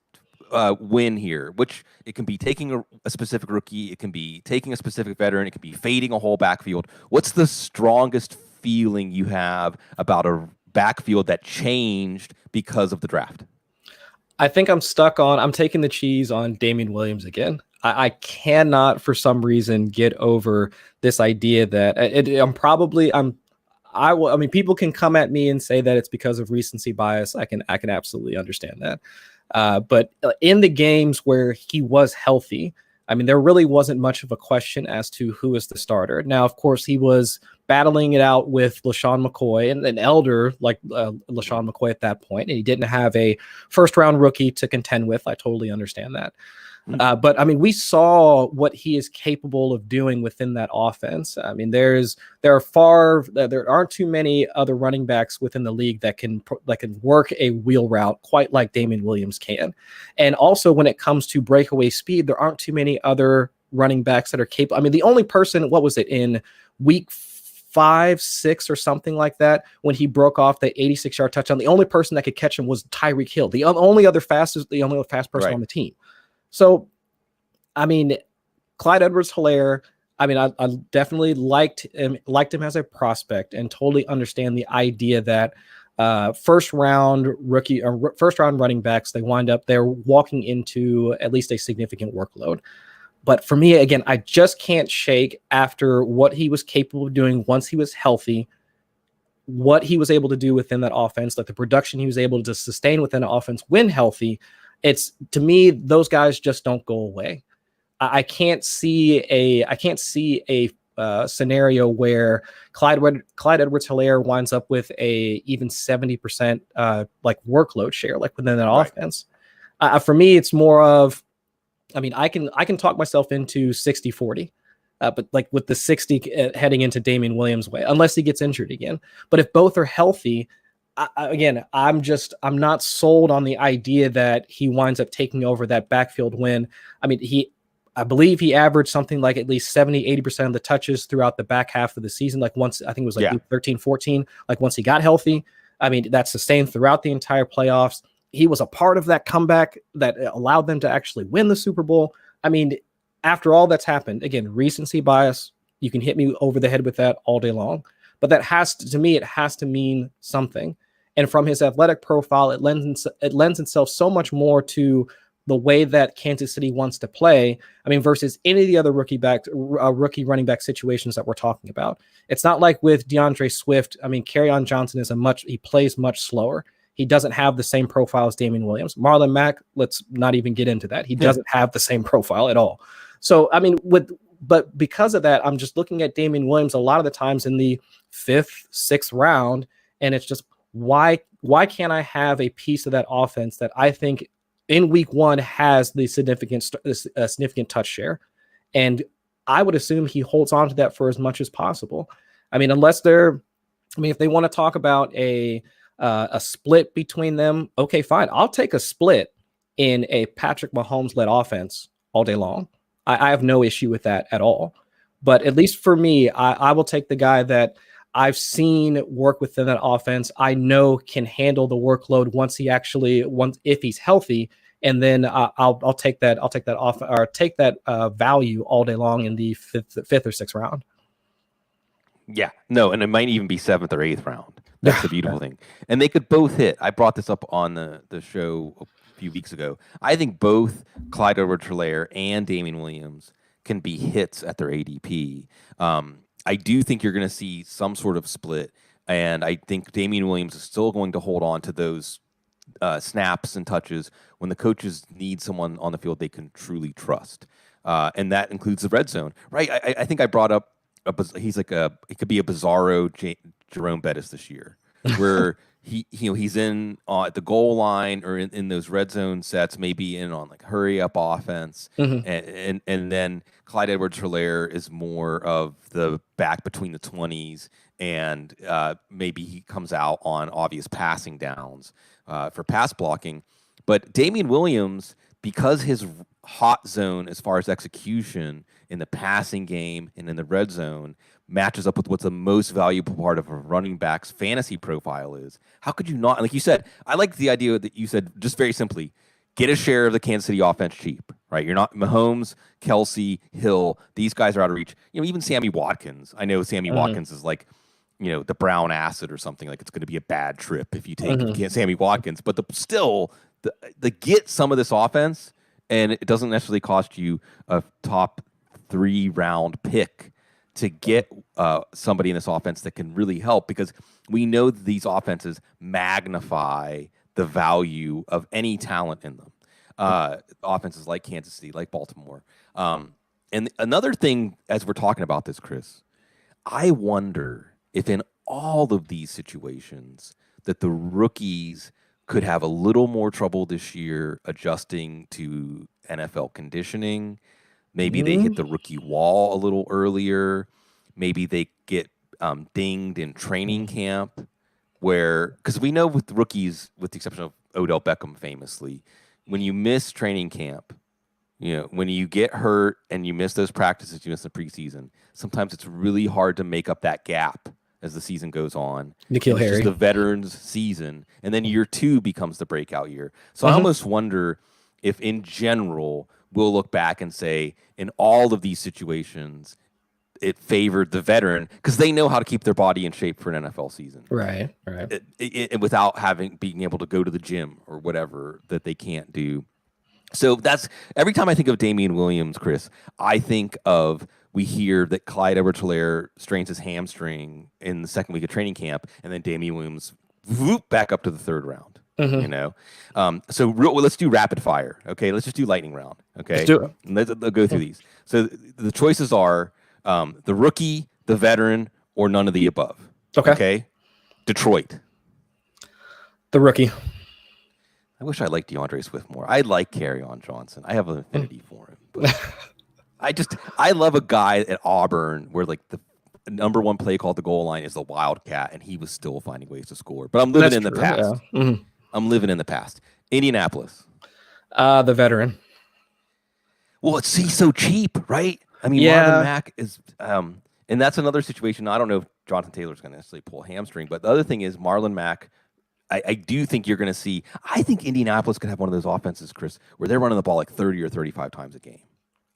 win here? Which it can be taking a specific rookie, it can be taking a specific veteran, it can be fading a whole backfield. What's the strongest feeling you have about a backfield that changed because of the draft? I think I'm taking the cheese on Damian Williams again. I cannot, for some reason, get over this idea that people can come at me and say that it's because of recency bias. I can absolutely understand that. But in the games where he was healthy, I mean, there really wasn't much of a question as to who is the starter. Now, of course, he was battling it out with LaShawn McCoy and an elder like LaShawn McCoy at that point, and he didn't have a first-round rookie to contend with. I totally understand that. But I mean, we saw what he is capable of doing within that offense. I mean, there aren't too many other running backs within the league that can work a wheel route quite like Damian Williams can. And also, when it comes to breakaway speed, there aren't too many other running backs that are capable. I mean, the only person, what was it, in week 5, 6 or something like that, when he broke off the 86-yard touchdown, the only person that could catch him was Tyreek Hill, the only fast person on the team. So, I mean, Clyde Edwards-Helaire, I mean, I definitely liked him as a prospect, and totally understand the idea that first round running backs, they're walking into at least a significant workload. But for me, again, I just can't shake, after what he was capable of doing once he was healthy, what he was able to do within that offense, like the production he was able to sustain within an offense when healthy. It's, to me, those guys just don't go away. I can't see a scenario where Clyde Edwards-Helaire winds up with a even 70% like workload share, like within that offense. For me, it's more of, I mean, I can talk myself into 60-40, but like with the 60 heading into Damian Williams' way, unless he gets injured again. But if both are healthy, I'm not sold on the idea that he winds up taking over that backfield when, I mean, I believe he averaged something like at least 70-80% of the touches throughout the back half of the season. Like once, I think it was like 13-14, like once he got healthy. I mean, that's sustained throughout the entire playoffs. He was a part of that comeback that allowed them to actually win the Super Bowl. I mean, after all that's happened, again, recency bias, you can hit me over the head with that all day long, but that has to me, it has to mean something. And from his athletic profile, it lends itself so much more to the way that Kansas City wants to play. I mean, versus any of the other rookie running back situations that we're talking about. It's not like with DeAndre Swift. I mean, Kerryon Johnson he plays much slower. He doesn't have the same profile as Damian Williams. Marlon Mack, let's not even get into that. He doesn't have the same profile at all. So, I mean, but because of that, I'm just looking at Damian Williams a lot of the times in the 5th, 6th round, and it's just, why can't I have a piece of that offense that I think in week 1 has the significant touch share? And I would assume he holds on to that for as much as possible. I mean, if they want to talk about a split between them, okay, fine. I'll take a split in a Patrick Mahomes-led offense all day long. I have no issue with that at all. But at least for me, I will take the guy that I've seen work within that offense. I know can handle the workload if he's healthy, and then I'll take that off, or take that value all day long in the fifth or 6th round. Yeah, no, and it might even be 7th or 8th round. That's the beautiful thing. And they could both hit. I brought this up on the show a few weeks ago. I think both Clyde Edwards-Helaire and Damian Williams can be hits at their ADP. I do think you're going to see some sort of split, and I think Damian Williams is still going to hold on to those snaps and touches when the coaches need someone on the field they can truly trust. And that includes the red zone. Right? I think I brought up, it could be a bizarro Jerome Bettis this year, where he's in at the goal line or in those red zone sets, maybe in on like hurry up offense, and then Clyde Edwards-Helaire is more of the back between the 20s, and maybe he comes out on obvious passing downs for pass blocking. But Damian Williams, because his hot zone as far as execution in the passing game and in the red zone matches up with what's the most valuable part of a running back's fantasy profile is. How could you not? Like you said, I like the idea that you said, just very simply, get a share of the Kansas City offense cheap, right? You're not Mahomes, Kelsey, Hill. These guys are out of reach. Even Sammy Watkins. I know Sammy Watkins is like, the brown acid or something. Like it's going to be a bad trip if you take Sammy Watkins. But still, the get some of this offense, and it doesn't necessarily cost you a top 3 round pick to get somebody in this offense that can really help, because we know that these offenses magnify the value of any talent in them. Offenses like Kansas City, like Baltimore. And another thing, as we're talking about this, Chris, I wonder if in all of these situations that the rookies could have a little more trouble this year adjusting to NFL conditioning. Maybe they hit the rookie wall a little earlier. Maybe they get dinged in training camp, because we know with rookies, with the exception of Odell Beckham famously, when you miss training camp, when you get hurt and you miss those practices, you miss the preseason, sometimes it's really hard to make up that gap as the season goes on. Nikhil It's Harry. just the veterans season. And then year 2 becomes the breakout year. So I almost wonder if in general, we'll look back and say, in all of these situations, it favored the veteran because they know how to keep their body in shape for an NFL season. Right. Without being able to go to the gym or whatever that they can't do. So that's every time I think of Damian Williams, Chris, I think of, we hear that Clyde Edwards-Helaire strains his hamstring in the second week of training camp, and then Damian Williams back up to the 3rd round. So let's do rapid fire. Okay, let's just do lightning round. Okay, let's do it. Let's go through these. So the choices are the rookie, the veteran, or none of the above. Okay. Detroit. The rookie. I wish I liked DeAndre Swift more. I like Kerryon Johnson. I have an affinity for him. But I love a guy at Auburn where like the number 1 play called the goal line is the Wildcat, and he was still finding ways to score. But I'm living in the past. Yeah. I'm living in the past. Indianapolis. The veteran. Well, he's so cheap, right? I mean, Marlon Mack is, and that's another situation. I don't know if Jonathan Taylor's going to necessarily pull a hamstring, but the other thing is Marlon Mack. I do think you're going to see. I think Indianapolis could have one of those offenses, Chris, where they're running the ball like 30 or 35 times a game.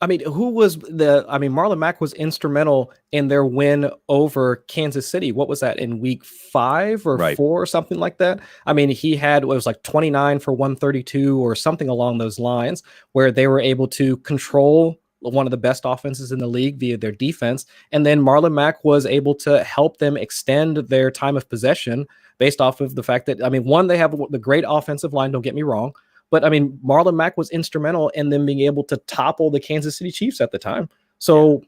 I mean, Marlon Mack was instrumental in their win over Kansas City. What was that, in week 5 or 4 or something like that? I mean, he had, it was like 29 for 132 or something along those lines, where they were able to control one of the best offenses in the league via their defense. And then Marlon Mack was able to help them extend their time of possession based off of the fact that, I mean, one, they have the great offensive line, don't get me wrong. But, I mean, Marlon Mack was instrumental in them being able to topple the Kansas City Chiefs at the time. So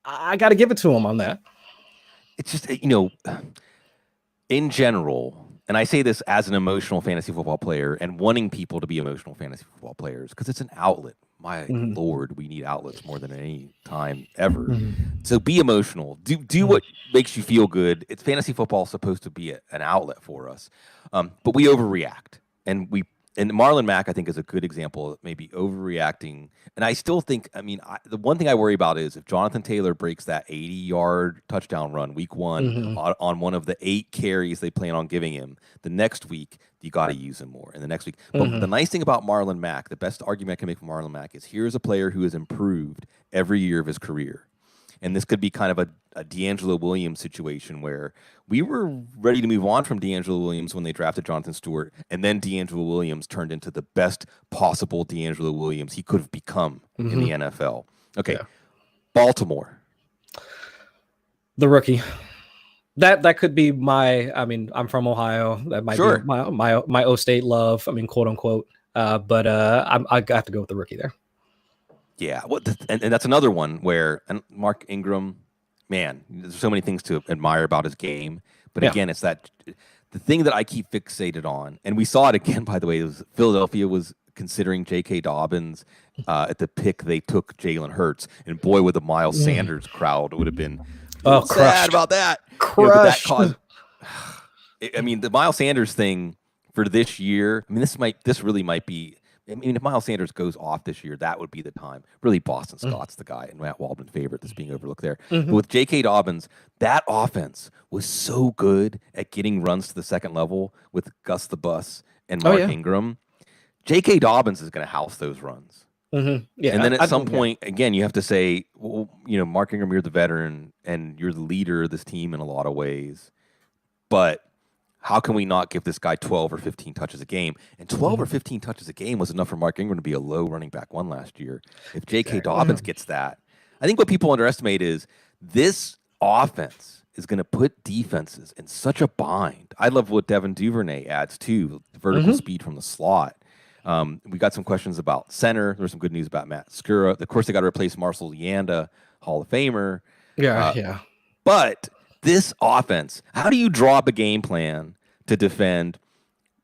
I got to give it to him on that. It's just, in general, and I say this as an emotional fantasy football player and wanting people to be emotional fantasy football players because it's an outlet. My Lord, we need outlets more than any time ever. So be emotional. Do what makes you feel good. It's fantasy football supposed to be an outlet for us. But we overreact. And Marlon Mack, I think, is a good example of maybe overreacting. And I still think, the one thing I worry about is if Jonathan Taylor breaks that 80-yard touchdown run week 1 on one of the 8 carries they plan on giving him, the next week, you got to use him more. And the next week. But the nice thing about Marlon Mack, the best argument I can make for Marlon Mack is here's a player who has improved every year of his career. And this could be kind of a D'Angelo Williams situation where we were ready to move on from D'Angelo Williams when they drafted Jonathan Stewart, and then D'Angelo Williams turned into the best possible D'Angelo Williams he could have become in the NFL. Okay, Baltimore. The rookie. That could be my. I mean, I'm from Ohio. That might be my O State love. I mean, quote unquote. But I have to go with the rookie there. Yeah, and that's another one where Mark Ingram, man, there's so many things to admire about his game. But again, it's the thing that I keep fixated on, and we saw it again, by the way, was Philadelphia was considering J.K. Dobbins at the pick they took Jalen Hurts, and boy, with the Miles Sanders crowd, it would have been sad about that. Crushed. But that caused, the Miles Sanders thing for this year, this really might be. If Miles Sanders goes off this year, that would be the time. Really, Boston Scott's the guy, and Matt Waldman favorite that's being overlooked there. But with J.K. Dobbins, that offense was so good at getting runs to the second level with Gus the Bus and Mark Ingram. J.K. Dobbins is going to house those runs. Yeah, and then at some point, again, you have to say, well, Mark Ingram, you're the veteran, and you're the leader of this team in a lot of ways. But how can we not give this guy 12 or 15 touches a game? And 12 or 15 touches a game was enough for Mark Ingram to be a low running back 1 last year. If J.K. Dobbins gets that, I think what people underestimate is this offense is going to put defenses in such a bind. I love what Devin Duvernay adds too, the vertical speed from the slot. We got some questions about center. There's some good news about Matt Skura. Of course, they got to replace Marcel Yanda, Hall of Famer. But this offense, how do you draw up a game plan to defend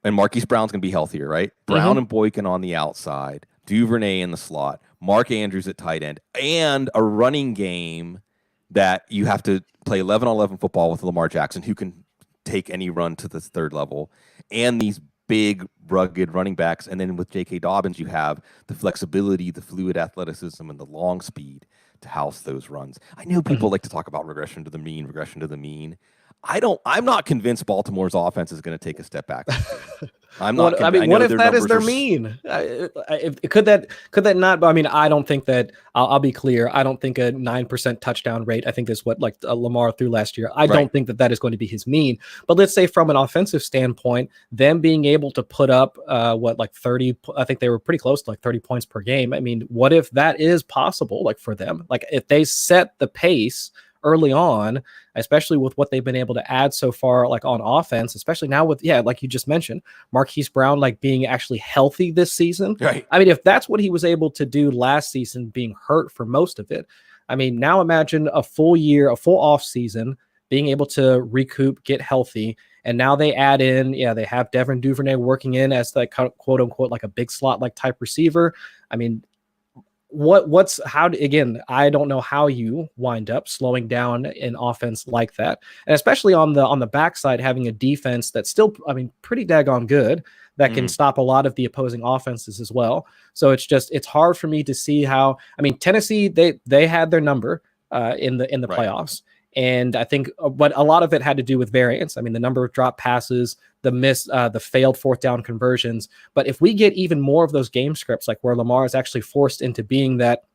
and Marquise Brown's going to be healthier, right? Brown and Boykin on the outside, Duvernay in the slot, Mark Andrews at tight end, and a running game that you have to play 11-on-11 football with Lamar Jackson, who can take any run to the third level, and these big, rugged running backs. And then with J.K. Dobbins, you have the flexibility, the fluid athleticism, and the long speed to house those runs. I know people like to talk about regression to the mean. I'm not convinced Baltimore's offense is going to take a step back. I'm not. What if that is their mean? Could that not? I mean, I don't think that. I'll be clear. I don't think a 9% touchdown rate. I think that's what Lamar threw last year. I don't think that is going to be his mean. But let's say from an offensive standpoint, them being able to put up 30. I think they were pretty close to 30 points per game. I mean, what if that is possible? For them, if they set the pace early on, especially with what they've been able to add so far, on offense, especially now with, like you just mentioned, Marquise Brown, being actually healthy this season. Right. I mean, if that's what he was able to do last season, being hurt for most of it, I mean, now imagine a full year, a full off season, being able to recoup, get healthy. And now they add in, they have Devin Duvernay working in as quote unquote, a big slot, type receiver. I mean, again, I don't know how you wind up slowing down an offense like that. And especially on the backside, having a defense that's still, pretty daggone good that can stop a lot of the opposing offenses as well. So it's hard for me to see how, Tennessee, they had their number in the playoffs. And I think but a lot of it had to do with variance. I mean, the number of drop passes, the failed fourth down conversions. But if we get even more of those game scripts, where Lamar is actually forced into being that,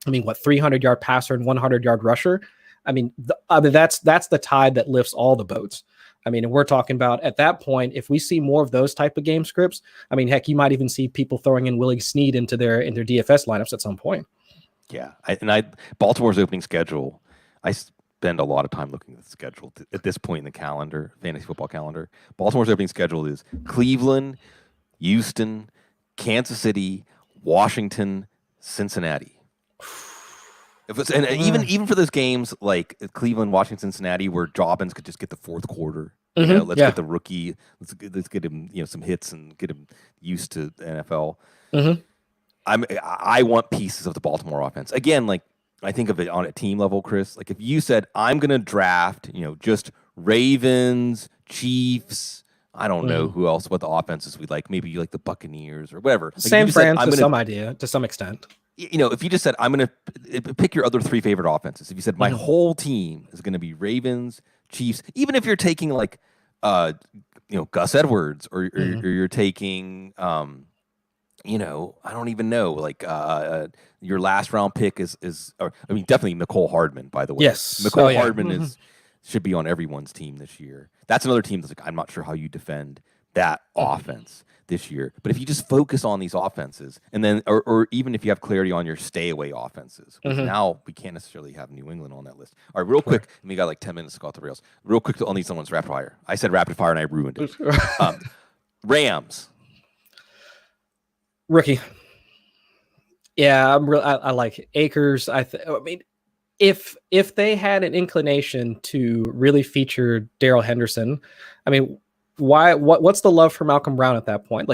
300-yard passer and 100-yard rusher, that's the tide that lifts all the boats. And we're talking about at that point, if we see more of those type of game scripts, heck, you might even see people throwing in Willie Snead into their DFS lineups at some point. Yeah, Baltimore's opening schedule, I spend a lot of time looking at the schedule at this point in the calendar, fantasy football calendar. Baltimore's opening schedule is Cleveland, Houston, Kansas City, Washington, Cincinnati. Even for those games like Cleveland, Washington, Cincinnati, where Dobbins could just get the fourth quarter. Let's get the rookie. Let's get him some hits and get him used to the NFL. I want pieces of the Baltimore offense again. I think of it on a team level, Chris. If you said, I'm going to draft, just Ravens, Chiefs, I don't know who else, what the offenses we like. Maybe you like the Buccaneers or whatever. San Fran to some extent. If you just said, I'm going to pick your other three favorite offenses. If you said, my whole team is going to be Ravens, Chiefs, even if you're taking Gus Edwards or you're taking, I don't even know. Your last round pick is definitely Mecole Hardman, by the way. Yes. Mecole Hardman should be on everyone's team this year. That's another team that's I'm not sure how you defend that offense this year. But if you just focus on these offenses and then, or even if you have clarity on your stay away offenses, now we can't necessarily have New England on that list. All right, real quick. And we got 10 minutes to go off the rails. Real quick on someone's rapid fire. I said rapid fire and I ruined it. Rams. Rookie. Yeah, I like Akers. If they had an inclination to really feature Darrell Henderson, what's the love for Malcolm Brown at that point?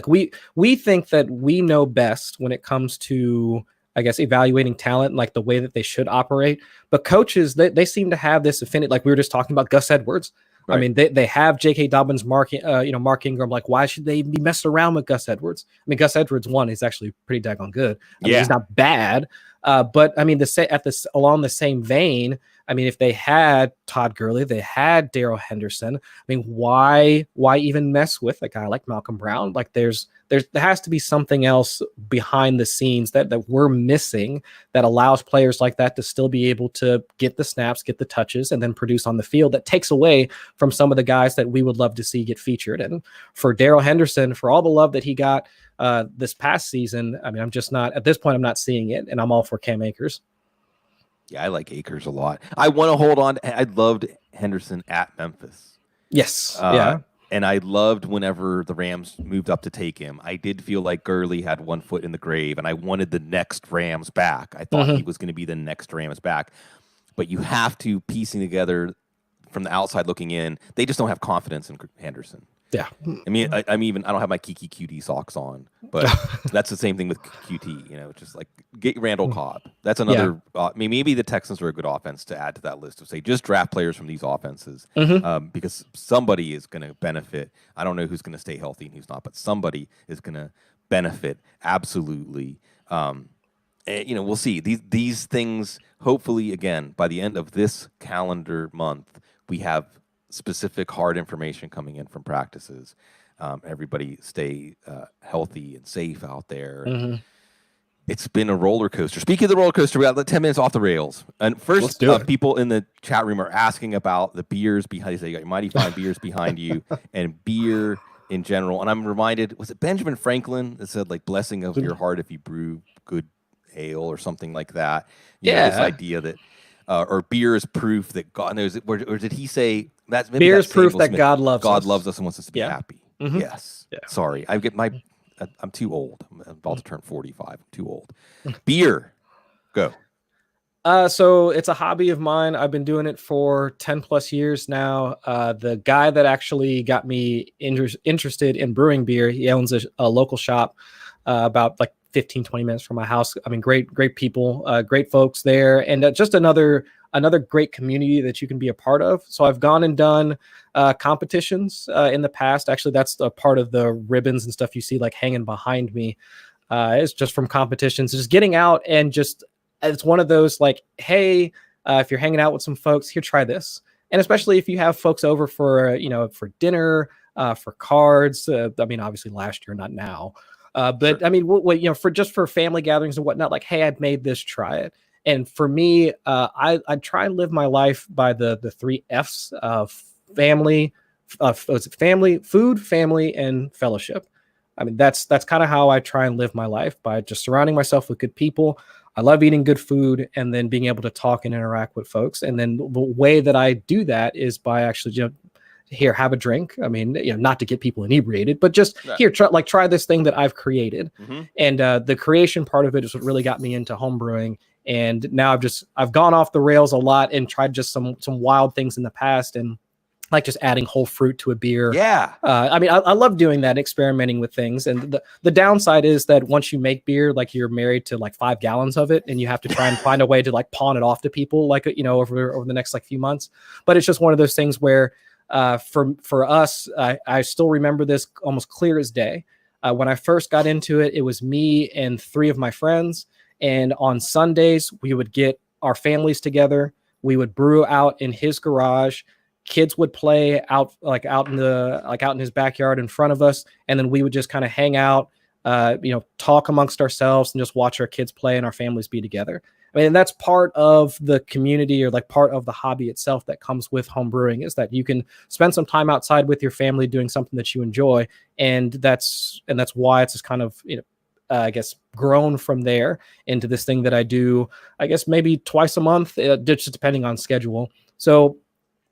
We think that we know best when it comes to, I guess, evaluating talent, the way that they should operate. But coaches, they seem to have this affinity, we were just talking about Gus Edwards. Right. They have J.K. Dobbins, Mark Ingram. Why should they be messing around with Gus Edwards? Gus Edwards, is actually pretty daggone good. He's not bad. But along the same vein, if they had Todd Gurley, they had Darrell Henderson. Why even mess with a guy like Malcolm Brown? There has to be something else behind the scenes that we're missing that allows players like that to still be able to get the snaps, get the touches, and then produce on the field that takes away from some of the guys that we would love to see get featured. And for Darrell Henderson, for all the love that he got this past season, I'm just not, at this point, I'm not seeing it, and I'm all for Cam Akers. Yeah, I like Akers a lot. I want to hold on. I loved Henderson at Memphis. Yes. And I loved whenever the Rams moved up to take him. I did feel like Gurley had one foot in the grave, and I wanted the next Rams back. I thought he was going to be the next Rams back. But you have to, piecing together from the outside looking in, they just don't have confidence in Henderson. Yeah. I mean, I don't have my Kiki QT socks on, but that's the same thing with QT. Just like get Randall Cobb. That's another. I mean, maybe the Texans are a good offense to add to that list of say just draft players from these offenses because somebody is going to benefit. I don't know who's going to stay healthy and who's not, but somebody is going to benefit absolutely. We'll see these things. Hopefully, again, by the end of this calendar month, we have specific hard information coming in from practices. Everybody stay healthy and safe out there. It's been a roller coaster. Speaking of the roller coaster, we got 10 minutes off the rails. And first, people in the chat room are asking about the beers behind you. So you got your Mighty Fine beers behind you and beer in general. And I'm reminded, was it Benjamin Franklin that said, like, blessing of your heart if you brew good ale or something like that? This idea that, or beer is proof that God knows it. Or did he say, that's maybe beer is proof that God loves us. God loves us and wants us to be happy. Yes. Yeah. Sorry. I'm too old. I'm about to turn 45. I'm too old. Beer. Go. So it's a hobby of mine. I've been doing it for 10 plus years now. The guy that actually got me interested in brewing beer, he owns a local shop about like 15, 20 minutes from my house. I mean, great people, great folks there. And just another great community that you can be a part of. So I've gone and done competitions in the past. Actually, that's a part of the ribbons and stuff you see like hanging behind me. It's just from competitions, just getting out and just, it's one of those like, hey, if you're hanging out with some folks, here, try this. And especially if you have folks over for, for dinner, for cards. I mean, obviously last year, not now. But sure. I mean, for family gatherings and whatnot, like, hey, I've made this, try it. And for me, I try and live my life by the 3 F's of family, family, food, family, and fellowship. I mean, that's kind of how I try and live my life, by just surrounding myself with good people. I love eating good food and then being able to talk and interact with folks. And then the way that I do that is by actually, here, have a drink. I mean, not to get people inebriated, but just here, try this thing that I've created. And the creation part of it is what really got me into home brewing. And now I've gone off the rails a lot and tried just some wild things in the past, and like just adding whole fruit to a beer. Yeah. I mean, I love doing that, experimenting with things. And the downside is that once you make beer, like you're married to like 5 gallons of it, and you have to try and find a way to like pawn it off to people, like, over the next like few months. But it's just one of those things where for us, I still remember this almost clear as day. When I first got into it, it was me and 3 of my friends. And on Sundays, we would get our families together. We would brew out in his garage. Kids would play out in his backyard in front of us. And then we would just kind of hang out, talk amongst ourselves and just watch our kids play and our families be together. I mean, that's part of the community, or like part of the hobby itself that comes with home brewing, is that you can spend some time outside with your family doing something that you enjoy. And that's why it's just kind of, I guess, grown from there into this thing that I do, I guess, maybe twice a month, just depending on schedule. So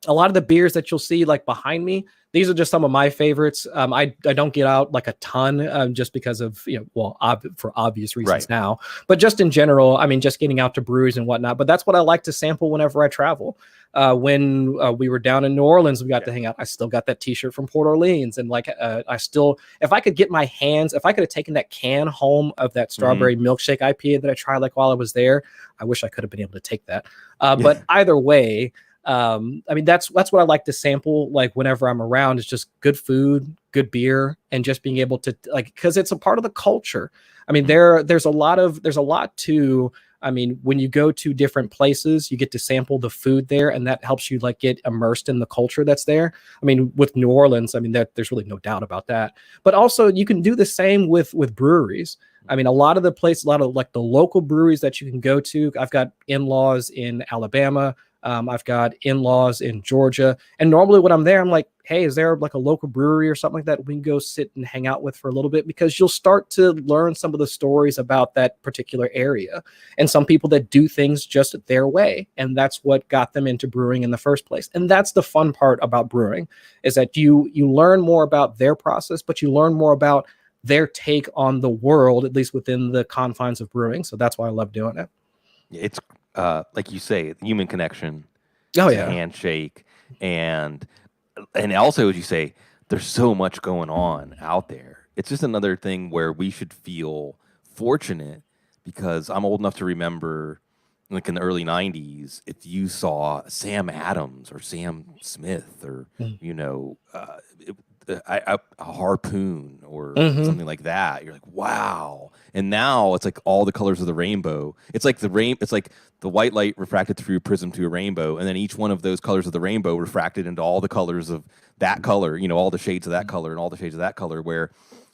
a lot of the beers that you'll see like behind me, these are just some of my favorites. I don't get out like a ton just because of, for obvious reasons now, but just in general, I mean, just getting out to breweries and whatnot. But that's what I like to sample whenever I travel. When we were down in New Orleans, we got to hang out. I still got that t-shirt from Port Orleans. And like, if I could have taken that can home of that strawberry milkshake IPA that I tried like while I was there, I wish I could have been able to take that. But either way, I mean, that's what I like to sample, like whenever I'm around, is just good food, good beer, and just being able to, like, because it's a part of the culture. I mean, there's a lot to, I mean, when you go to different places, you get to sample the food there, and that helps you like get immersed in the culture that's there. I mean, with New Orleans, I mean, there's really no doubt about that. But also you can do the same with breweries. I mean, a lot of like the local breweries that you can go to. I've got in-laws in Alabama. I've got in-laws in Georgia. And normally when I'm there, I'm like, hey, is there like a local brewery or something like that we can go sit and hang out with for a little bit? Because you'll start to learn some of the stories about that particular area and some people that do things just their way. And that's what got them into brewing in the first place. And that's the fun part about brewing, is that you learn more about their process, but you learn more about their take on the world, at least within the confines of brewing. So that's why I love doing it. It's like you say, human connection. Oh, a handshake, and also, as you say, there's so much going on out there. It's just another thing where we should feel fortunate because I'm old enough to remember, like in the early '90s, if you saw Sam Adams or Sam Smith or you know, a harpoon or Mm-hmm. something like that, you're like, wow. And now it's like all the colors of the rainbow. It's like It's like the white light refracted through a prism to a rainbow, and then each one of those colors of the rainbow refracted into all the colors of that color. You know, all the shades of that color and all the shades of that color. Where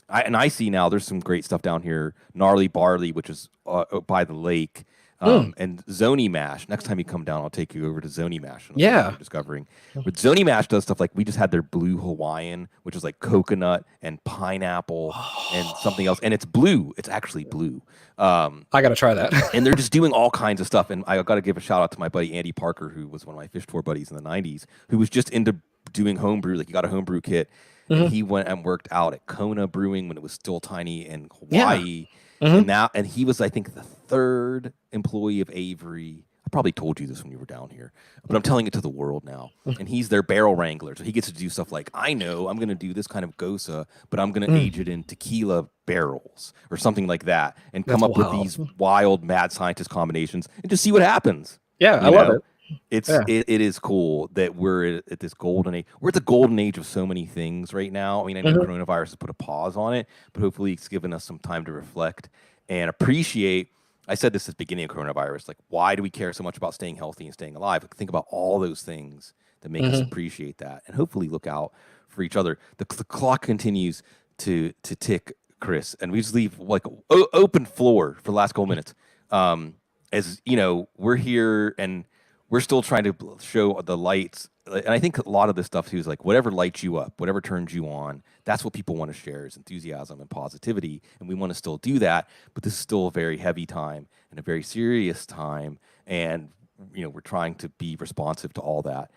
I see now there's some great stuff down here. Gnarly Barley, which is by the lake, Mm. and Zony Mash. Next time you come down, I'll take you over to Zony Mash and what Yeah. you're discovering. But Zony Mash does stuff like we just had their Blue Hawaiian, which is like coconut and pineapple and something else, and it's blue. It's actually blue. I got to try that. And they're just doing all kinds of stuff. And I got to give a shout out to my buddy Andy Parker, who was one of my fish tour buddies in the '90s, who was just into doing homebrew. Like he got a homebrew kit, and he went and worked out at Kona Brewing when it was still tiny in Hawaii. And now, and he was, I think, the third employee of Avery. I probably told you this when you were down here, but I'm telling it to the world now. And he's their barrel wrangler, so he gets to do stuff like, I know I'm going to do this kind of gosa, but I'm going to age it in tequila barrels or something like that, and come That's up with wild. these wild mad scientist combinations and just see what happens. Yeah, I love it. It is cool that we're at this golden age. We're at the golden age of so many things right now. I mean, I know coronavirus has put a pause on it, but hopefully it's given us some time to reflect and appreciate. I said this at the beginning of coronavirus, like, why do we care so much about staying healthy and staying alive? Like, think about all those things that make us appreciate that, and hopefully look out for each other. The clock continues to tick, Chris, and we just leave like open floor for the last couple minutes. As you know, we're here and we're still trying to show the lights. And I think a lot of this stuff too is like whatever lights you up, whatever turns you on, that's what people want to share is enthusiasm and positivity. And we want to still do that. But this is still a very heavy time and a very serious time. And, you know, we're trying to be responsive to all that.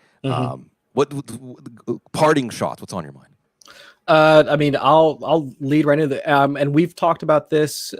What parting shots? What's on your mind? I mean, I'll lead right into the and we've talked about this.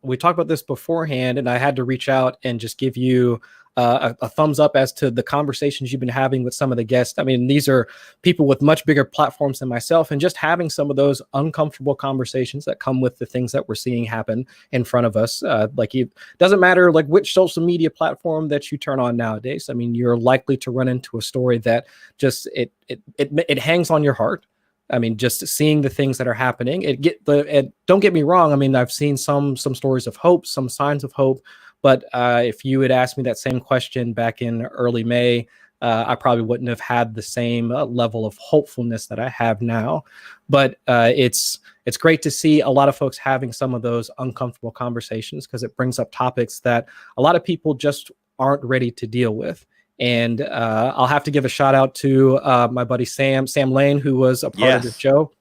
We talked about this beforehand, and I had to reach out and just give you a thumbs up as to the conversations you've been having with some of the guests. I mean, these are people with much bigger platforms than myself, and just having some of those uncomfortable conversations that come with the things that we're seeing happen in front of us. Like, it doesn't matter like which social media platform that you turn on nowadays. I mean, you're likely to run into a story that just it hangs on your heart. I mean, just seeing the things that are happening. Don't get me wrong. I mean, I've seen some stories of hope, some signs of hope. But if you had asked me that same question back in early May, I probably wouldn't have had the same level of hopefulness that I have now. But it's great to see a lot of folks having some of those uncomfortable conversations, because it brings up topics that a lot of people just aren't ready to deal with. And I'll have to give a shout out to my buddy Sam Lane, who was a part of this show.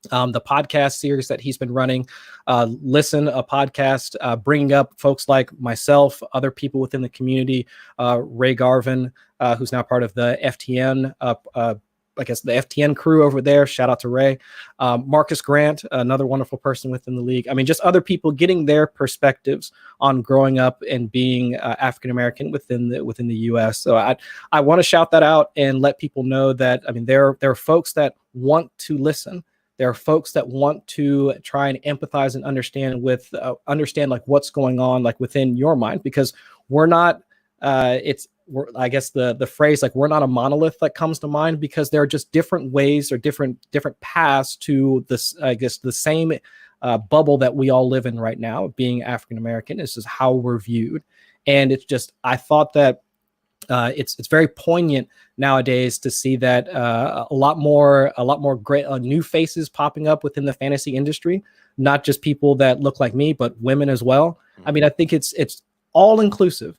The podcast series that he's been running, Listen, a podcast, bringing up folks like myself, other people within the community, Ray Garvin, who's now part of the FTN, I guess the FTN crew over there. Shout out to Ray. Marcus Grant, another wonderful person within the league. I mean, just other people getting their perspectives on growing up and being African American within the U.S. So I want to shout that out and let people know that, I mean, there are folks that want to listen. There are folks that want to try and empathize and understand like what's going on like within your mind, because we're not. I guess the phrase like we're not a monolith that comes to mind, because there are just different ways or different paths to this. I guess the same bubble that we all live in right now, being African American. This is how we're viewed, and it's just I thought that. It's very poignant nowadays to see that a lot more great new faces popping up within the fantasy industry, not just people that look like me, but women as well. I mean, I think it's all inclusive,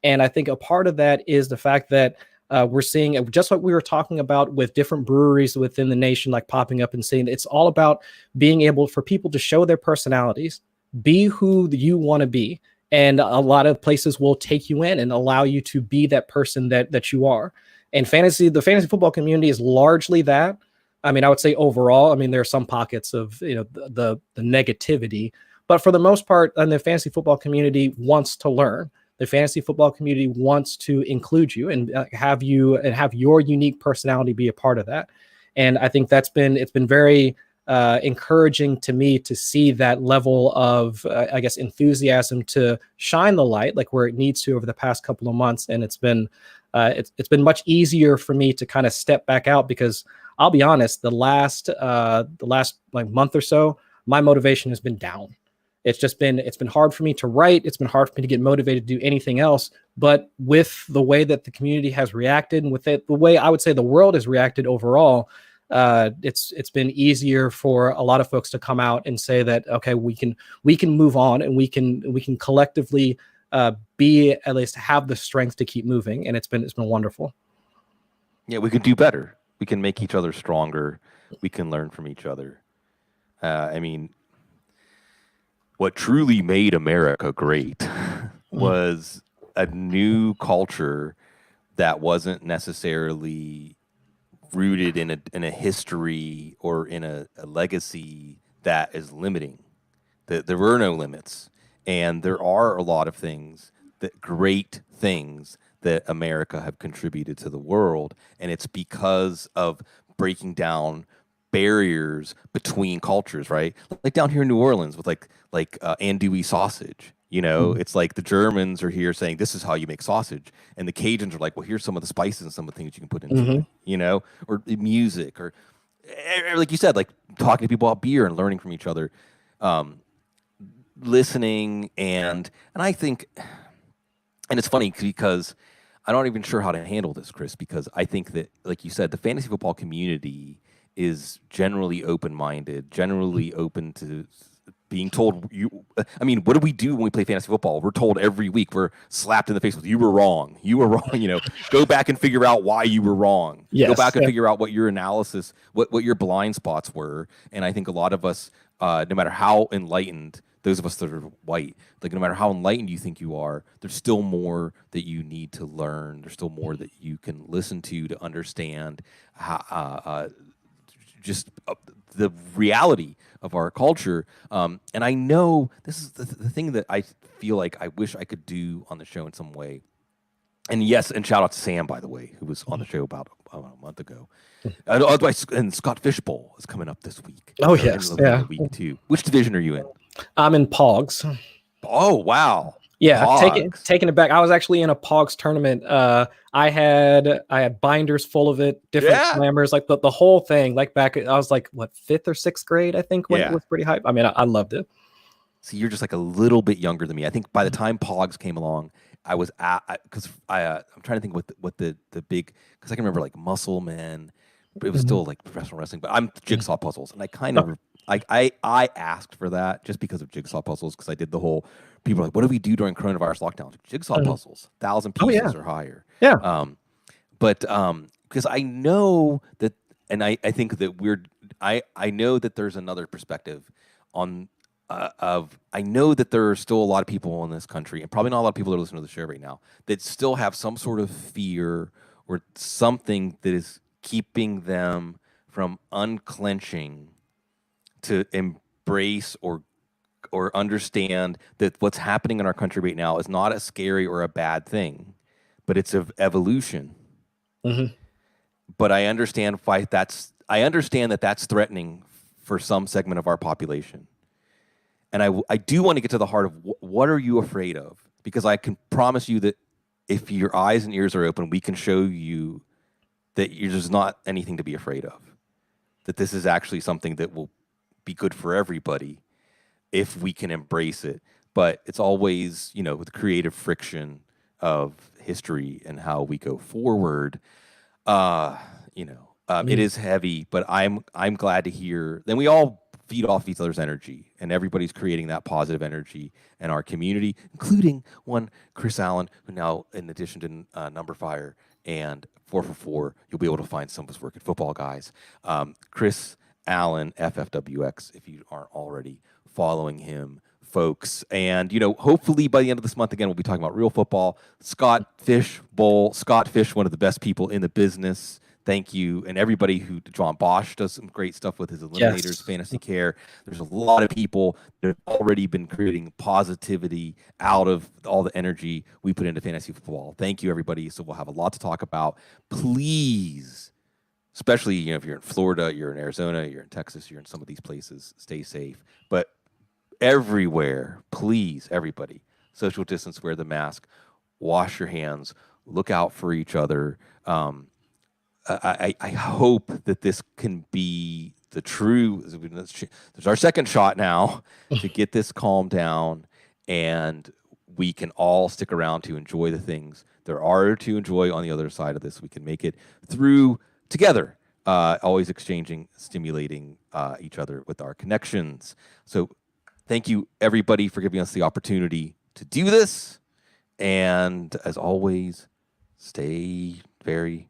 and I think a part of that is the fact that we're seeing just what we were talking about with different breweries within the nation, like popping up and saying it's all about being able for people to show their personalities, be who you want to be. And a lot of places will take you in and allow you to be that person that you are. And the fantasy football community is largely that. I mean, I would say overall, I mean, there are some pockets of, the negativity, but for the most part, the fantasy football community wants to learn. The fantasy football community wants to include you and have your unique personality be a part of that. And I think it's been very encouraging to me to see that level of, I guess, enthusiasm to shine the light like where it needs to over the past couple of months. And it's been much easier for me to kind of step back out, because I'll be honest, the last like month or so, my motivation has been down. It's been hard for me to write. It's been hard for me to get motivated to do anything else. But with the way that the community has reacted, and with the way I would say the world has reacted overall, it's been easier for a lot of folks to come out and say that, okay, we can move on, and we can collectively be, at least have the strength to keep moving. And it's been wonderful. Yeah, we can do better. We can make each other stronger. We can learn from each other. I mean, what truly made America great was a new culture that wasn't necessarily rooted in a history or in a legacy that is limiting. There were no limits, and there are a lot of great things that America have contributed to the world, and it's because of breaking down barriers between cultures, right? Like down here in New Orleans with like andouille sausage. It's like the Germans are here saying this is how you make sausage, and the Cajuns are like, well, here's some of the spices and some of the things you can put into it, or music, or like you said, like talking to people about beer and learning from each other, listening, and I think, and it's funny because I'm not even sure how to handle this, Chris, because I think that, like you said, the fantasy football community is generally open-minded, generally open to being told I mean, what do we do when we play fantasy football? We're told every week, we're slapped in the face with, you were wrong, go back and figure out why you were wrong. Yes. Go back and figure out what your analysis, what your blind spots were. And I think a lot of us, no matter how enlightened, those of us that are white, like no matter how enlightened you think you are, there's still more that you need to learn. There's still more that you can listen to understand how, just the reality of our culture. And I know this is the thing that I feel like I wish I could do on the show in some way. And yes, and shout out to Sam, by the way, who was on the show about a month ago. And Scott Fishbowl is coming up this week. Oh, yes. Yeah. Week 2. Which division are you in? I'm in Pogs. Oh, wow. Yeah, taking it back. I was actually in a Pogs tournament. I had binders full of it, different slammers, like the whole thing. Like back, I was like, what, 5th or 6th grade, I think, when it was pretty hype. I mean, I loved it. So you're just like a little bit younger than me. I think by the time Pogs came along, I was because I'm trying to think what the big, because I can remember like Muscle Men, but it was still like professional wrestling. But I'm Jigsaw Puzzles, and I kind of I asked for that just because of Jigsaw Puzzles, because I did the whole, people are like, what do we do during coronavirus lockdowns? Jigsaw puzzles, 1,000 pieces or higher. Yeah. But because I know that, and I think that I know that there's another perspective on I know that there are still a lot of people in this country, and probably not a lot of people that are listening to the show right now, that still have some sort of fear or something that is keeping them from unclenching to embrace or understand that what's happening in our country right now is not a scary or a bad thing, but it's of evolution. But I understand why that's threatening for some segment of our population. And I do want to get to the heart of what are you afraid of? Because I can promise you that if your eyes and ears are open, we can show you that there's not anything to be afraid of. That this is actually something that will be good for everybody if we can embrace it. But it's always, with creative friction of history and how we go forward. It is heavy, but I'm glad to hear. Then we all feed off each other's energy, and everybody's creating that positive energy in our community, including one Chris Allen, who now, in addition to Number Fire and 4for4, you'll be able to find some of his work at Football Guys. Chris Allen, FFWX, if you aren't already following him, folks. And, hopefully by the end of this month, again, we'll be talking about real football. Scott Fish, one of the best people in the business. Thank you. And everybody John Bosch does some great stuff with his Eliminators, Fantasy Care. There's a lot of people that have already been creating positivity out of all the energy we put into fantasy football. Thank you, everybody. So we'll have a lot to talk about. Please especially, you know, if you're in Florida, you're in Arizona, you're in Texas, you're in some of these places, stay safe. But everywhere, please, everybody, social distance, wear the mask, wash your hands, look out for each other. I hope that this can be the true. There's our second shot now to get this calmed down, and we can all stick around to enjoy the things there are to enjoy on the other side of this. We can make it through together, always exchanging, stimulating each other with our connections. So thank you, everybody, for giving us the opportunity to do this. And as always, stay very